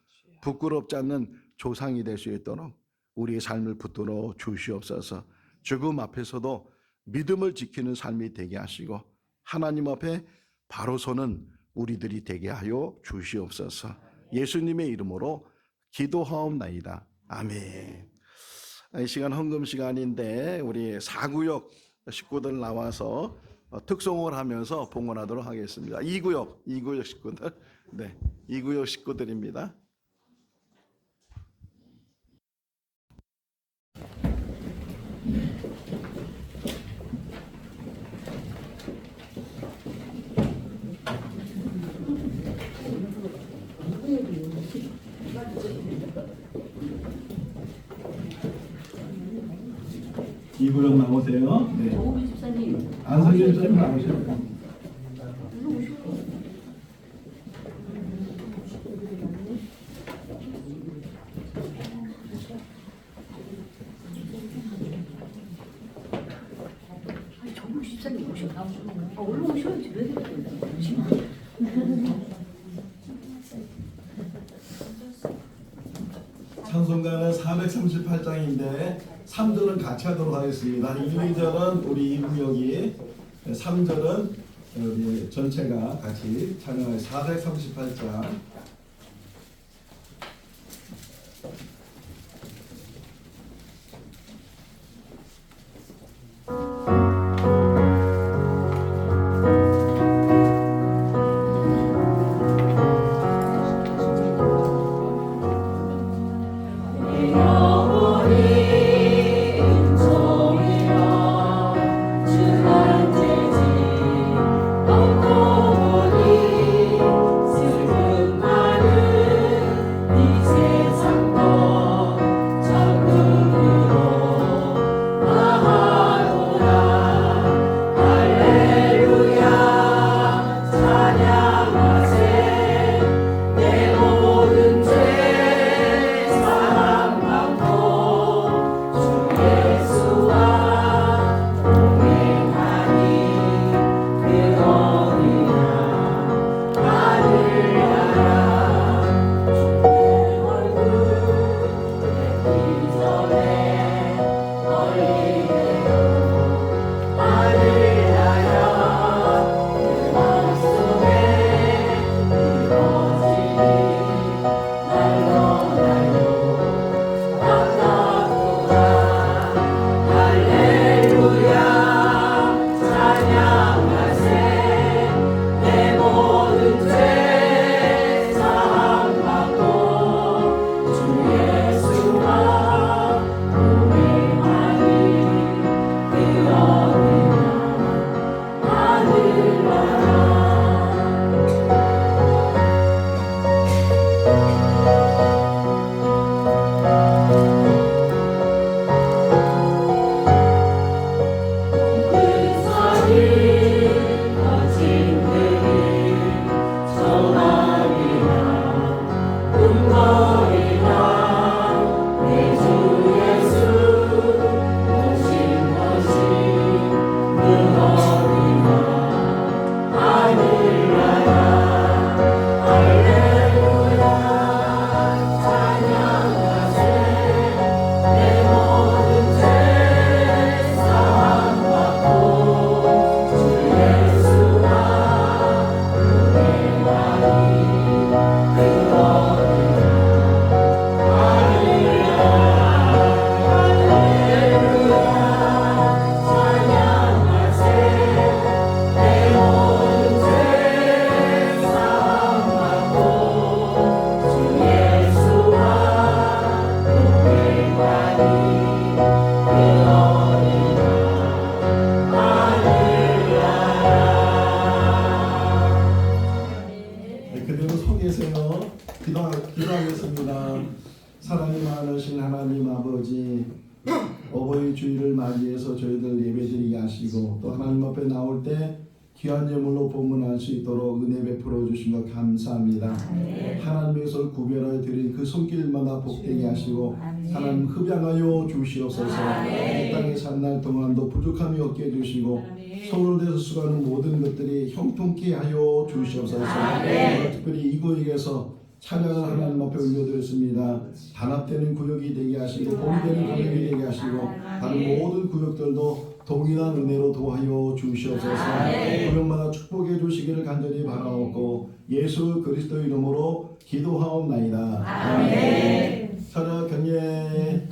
부끄럽지 않는 조상이 될 수 있도록 우리의 삶을 붙들어 주시옵소서. 죽음 앞에서도 믿음을 지키는 삶이 되게 하시고 하나님 앞에 바로 서는 우리들이 되게 하여 주시옵소서. 예수님의 이름으로 기도하옵나이다. 아멘. 이 시간 헌금 시간인데 우리 4구역 식구들 나와서 특송을 하면서 봉헌하도록 하겠습니다. 2구역 식구들, 네, 2구역 식구들입니다. 이구역 나오세요. 네. 안성길 집사님 나오세요. 정국 집사님 오셨나? 얼른 오셔야지. 왜 이렇게 찬송가는 438장인데 3절은 같이 하도록 하겠습니다. 1, 2절은 우리 이구역이, 3절은 우리 전체가 같이 찬양할 438장. 슬픈 기도하겠습니다. 사랑이 많으신 하나님 아버지, 어버이 주일을 맞이해서 저희들 예배드리게 하시고 또 하나님 앞에 나올 때 귀한 예물로 봉헌할 수 있도록 은혜 베풀어 주신 것 감사합니다. 하나님의 손을 구별하여 드린 그 손길마다 복되게 하시고 하나님 흡양하여 주시옵소서. 이 땅에 산 날 동안도 부족함이 없게 해주시고 손을 대서 수고하는 모든 것들이 형통케 하여 주시옵소서. 특별히 이 구역에서 찬양을 하나님 앞에 올려드렸습니다. 단합되는 구역이 되게 하시고 봉되는 구역이 되게 하시고 다른 모든 구역들도 동일한 은혜로 도와여 주시옵소서. 구역마다 축복해 주시기를 간절히 바라옵고 예수 그리스도 이름으로 기도하옵나이다. 아멘. 서로 경례.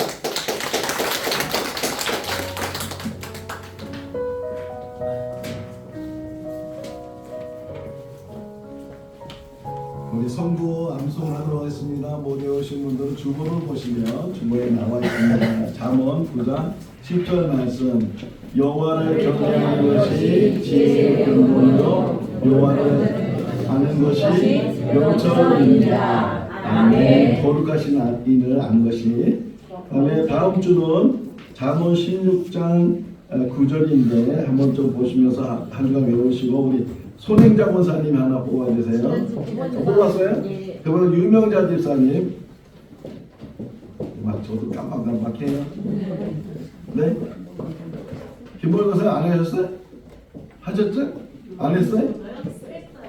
우리 성구 암송하도록 하겠습니다. 못 외우신 분들은 주보를 보시면 주보에 나와 있습니다. 잠언 9장 10절 말씀. 여호와를 경외하는 것이 지혜의 근본이요 여호와를 아는 것이 명철입니다. 아멘. 거룩하신 이를 아는 것이. 그다음에 다음 주는 잠언 16장 9절인데 한번 좀 보시면서 한 주간 외우시고 우리 손행자 권사님 하나 뽑아주세요. 뽑았어요? 그분 유명자 집사님. 막 저도 깜빡깜빡해요. 네? 김보영 권사님 안 하셨어요? 하셨죠? 안 했어요?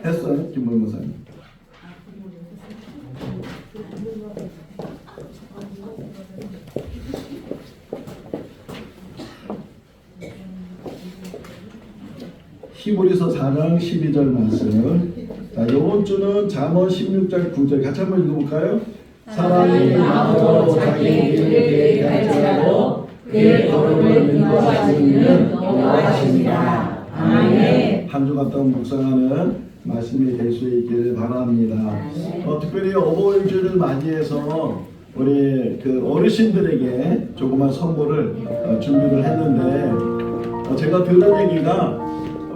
했어요, 김보영 권사님. 히브리서 4장 12절 말씀. 자, 이번 주는 잠언 16장 9절 같이 한번 읽어볼까요? 사람이 마음으로 자기의 길을 계획할지라도 그의 걸음을 인도하시는 여호와시니라. 아멘. 한 주 갔다 묵상하는 말씀이 될 수 있기를 바랍니다. 특별히 어버이 주를 맞이해서 우리 그 어르신들에게 조그만 선물을 준비를 했는데 제가 들은 얘기가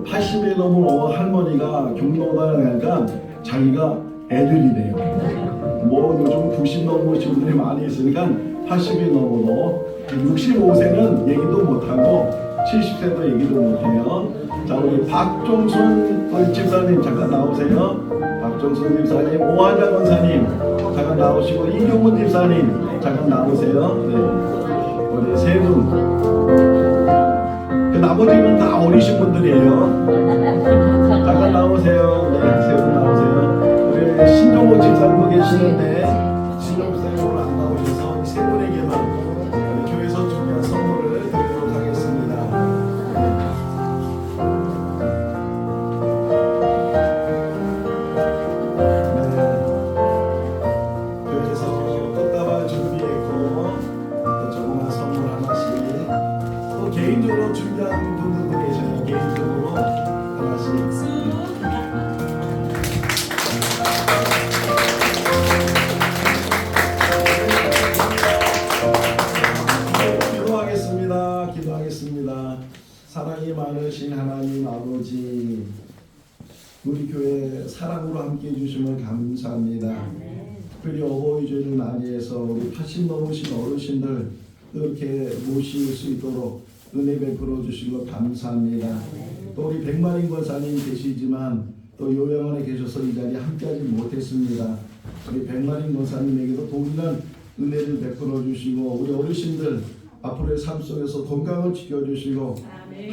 80이 넘은 할머니가 경로당을 가니까 자기가 애들이래요. 뭐 요즘 90 넘으신 분들이 많이 있으니까 80이 넘어도 65세는 얘기도 못하고 70세도 얘기도 못해요. 자, 우리 박종순 우리 집사님 잠깐 나오세요. 박종순 집사님, 오하자 권사님 잠깐 나오시고 이경문 집사님 잠깐 나오세요. 네. 우리 세 분. 그 나머지는 다 어리신 분들이에요. 잠깐 나오세요. 네, 세 분 나오세요. 우리 신종호 집사님 계시는데 신종호 집사님 오늘 안 나오셔서 이 세 분에게만 교회에서 준비한 선물을 드리도록 하겠습니다. 교회에서 꽃다발 준비했고 또 조그만 선물 하나씩 또 개인적으로 준비한 분들도 계셔요. 개인적으로 하나씩. 기도하겠습니다. 사랑이 많으신 하나님 아버지, 우리 교회 사랑으로 함께 해주심을 감사합니다. 특별히 어버이 주일을 맞이해서 우리 80 넘으신 어르신들 이렇게 모실 수 있도록 은혜 베풀어 주신 것 감사합니다. 또 우리 백만인 권사님 계시지만 또 요양원에 계셔서 이 자리에 함께하지 못했습니다. 우리 백만인 권사님에게도 동일한 은혜를 베풀어 주시고 우리 어르신들 앞으로의 삶 속에서 건강을 지켜주시고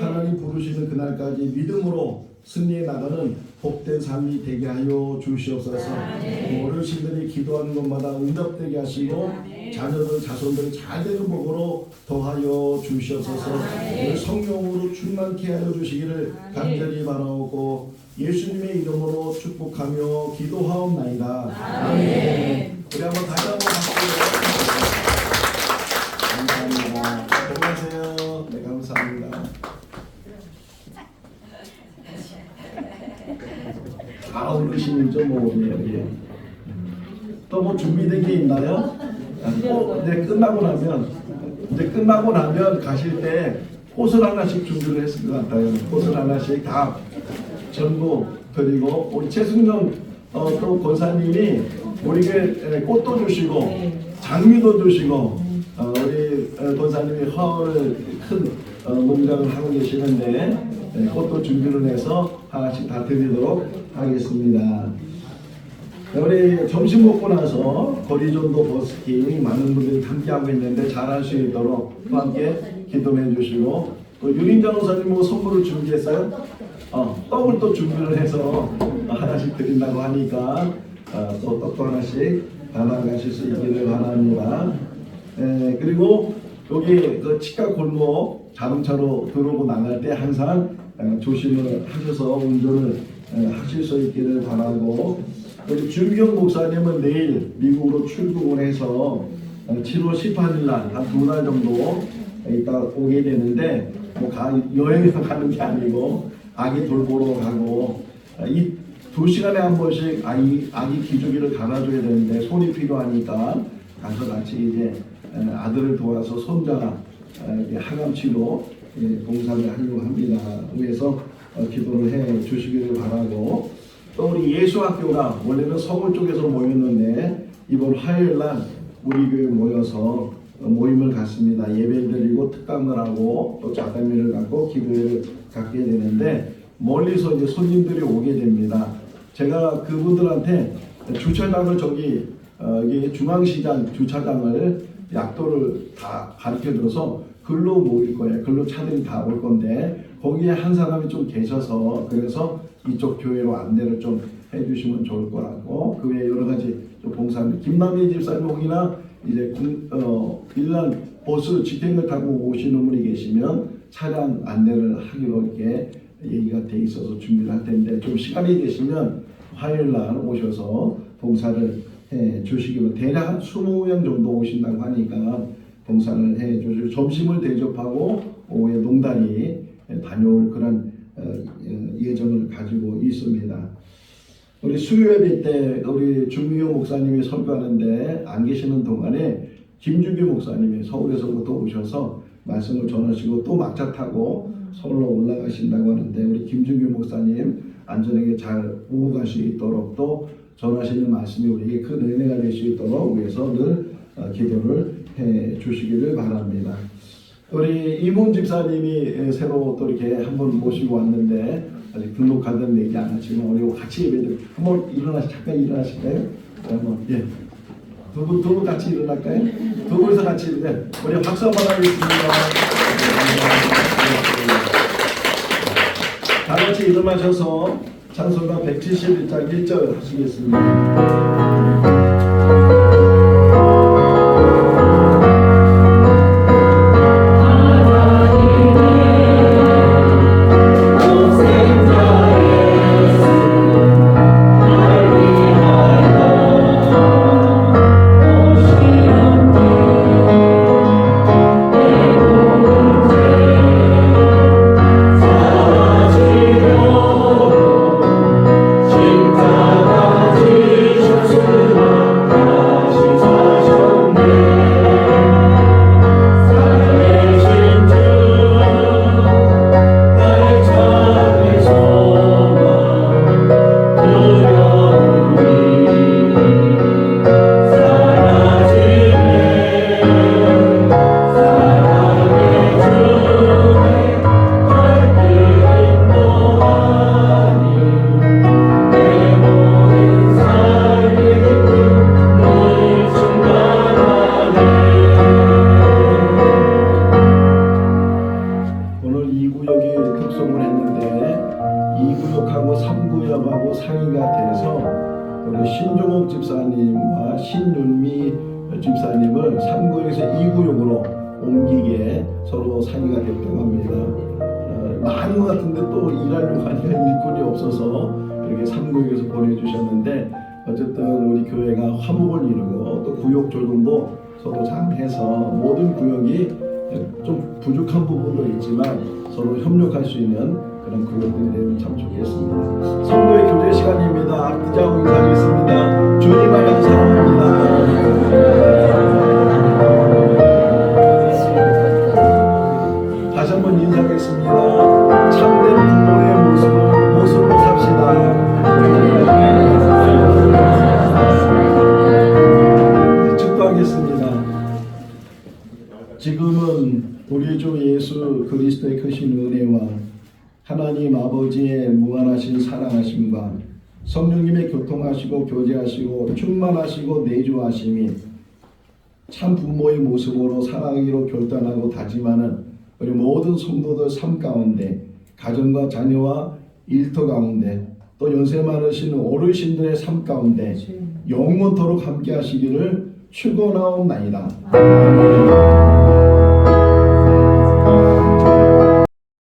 하나님 부르시는 그날까지 믿음으로 승리해 나가는 복된 삶이 되게 하여 주시옵소서. 어르신들이 기도하는 것마다 응답되게 하시고 자녀들 자손들이 잘 되는 복으로 더하여 주시옵소서. 오늘 성령으로 충만케 하여 주시기를 간절히 바라오고 예수님의 이름으로 축복하며 기도하옵나이다. 아멘. 우리 한번 다시 한번 감사합니다. 안녕하세요. 네, 감사합니다. 다 어르신이죠, 뭐. 예. 또 뭐 준비된 게 있나요? 이제 끝나고 나면 가실 때 꽃을 하나씩 준비를 했을 것 같아요. 꽃을 하나씩 다 전부 드리고 우리 최승정 또 권사님이 우리 교회 꽃도 주시고 장미도 주시고 우리 권사님이 화원을 큰 농장을 하고 계시는데 꽃도 준비를 해서 하나씩 다 드리도록 하겠습니다. 우리 점심 먹고 나서 거리전도 버스킹 많은 분들이 함께하고 있는데 잘할 수 있도록 또 함께 기도해 주시고, 또 유린장 원사님 뭐 선물을 준비했어요? 떡을 또 준비를 해서 하나씩 드린다고 하니까 또 떡도 하나씩 받아가실 수 있기를 바랍니다. 그리고 여기 그 치과 골목 자동차로 들어오고 나갈 때 항상 조심을 하셔서 운전을 하실 수 있기를 바라고, 우리 준경 목사님은 내일 미국으로 출국을 해서 7월 18일 날 한 2달 정도 있다 오게 되는데, 뭐 여행을 가는 게 아니고 아기 돌보러 가고, 이 2시간에 한 번씩 아기 기저귀를 갈아줘야 되는데 손이 필요하니까 가서 같이 이제 아들을 도와서 손자 항암 치료 봉사를 하려고 합니다. 위해서 기도를 해 주시기를 바라고, 또 우리 예수학교가 원래는 서울 쪽에서 모였는데 이번 화요일 날 우리 교회 모여서 모임을 갖습니다. 예배를 드리고 특강을 하고 또 자담회를 갖고 기도회를 갖게 되는데 멀리서 이제 손님들이 오게 됩니다. 제가 그분들한테 주차장을 여기 중앙시장 주차장을 약도를 다 가르쳐줘서 글로 모일 거예요. 글로 차들이 다 올 건데 거기에 한 사람이 좀 계셔서 그래서 이쪽 교회로 안내를 좀 해주시면 좋을 거라고, 그 외에 여러 가지 좀 봉사합니다. 김남희 집사님이나 이제 일반 버스 직행을 타고 오시는 분이 계시면 차량 안내를 하기로 이렇게 얘기가 돼 있어서 준비를 할 텐데, 좀 시간이 되시면 화요일 날 오셔서 봉사를 해 주시기로, 대략 한 20명 정도 오신다고 하니까 봉사를 해 주시고 점심을 대접하고 오후에 농단이 다녀올 그런 예정을 가지고 있습니다. 우리 수요예배 때 우리 준미호 목사님이 설교하는데 안 계시는 동안에 김주규 목사님이 서울에서부터 오셔서 말씀을 전하시고 또 막차 타고 서울로 올라가신다고 하는데, 우리 김준규 목사님 안전하게 잘 오고 갈 수 있도록 또 전하시는 말씀이 우리에게 큰 은혜가 될 수 있도록 위해서 늘 기도를 해 주시기를 바랍니다. 우리 이문 집사님이 새로 또 이렇게 한번 모시고 왔는데 아직 등록하던 얘기 안 하지만 우리 같이 예배드리고 한번 잠깐 일어나실까요? 예. 두 분 같이 일어날까요? 두 분이서 같이 우리 박수 한번 하겠습니다. 다 같이 일어나셔서 찬송가 171장 1절 하시겠습니다. 신종옥 집사님과 신윤미 집사님을 3구역에서 2구역으로 옮기게 서로 상의가 됐다고 합니다. 많은 것 같은데 또 일하려고 하니까 일꾼이 없어서 이렇게 3구역에서 보내주셨는데, 어쨌든 우리 교회가 화목을 이루고 또 구역 조정도 서로 잘해서 모든 구역이 좀 부족한 부분도 있지만 서로 협력할 수 있는 그런 구역들이 되면 참 좋겠습니다. 성도의 교제 시간입니다. 앞뒤자고 인사하겠습니다. 주님 안에서 사랑합니다. 다시 한번 인사하겠습니다. 참된 부모의 모습으로 삽시다. 기도하겠습니다. 지금은 우리 주 예수 그리스도의 크신 은혜와 하나님 아버지의 무한하신 사랑하심과 성령님의 교통하시고 교제하시고 충만하시고 내주하심이 참 부모의 모습으로 살아가기로 결단하고 다짐하는 우리 모든 성도들 삶 가운데 가정과 자녀와 일터 가운데 또 연세 많으신 어르신들의 삶 가운데 영원토록 함께 하시기를 축원하옵나이다.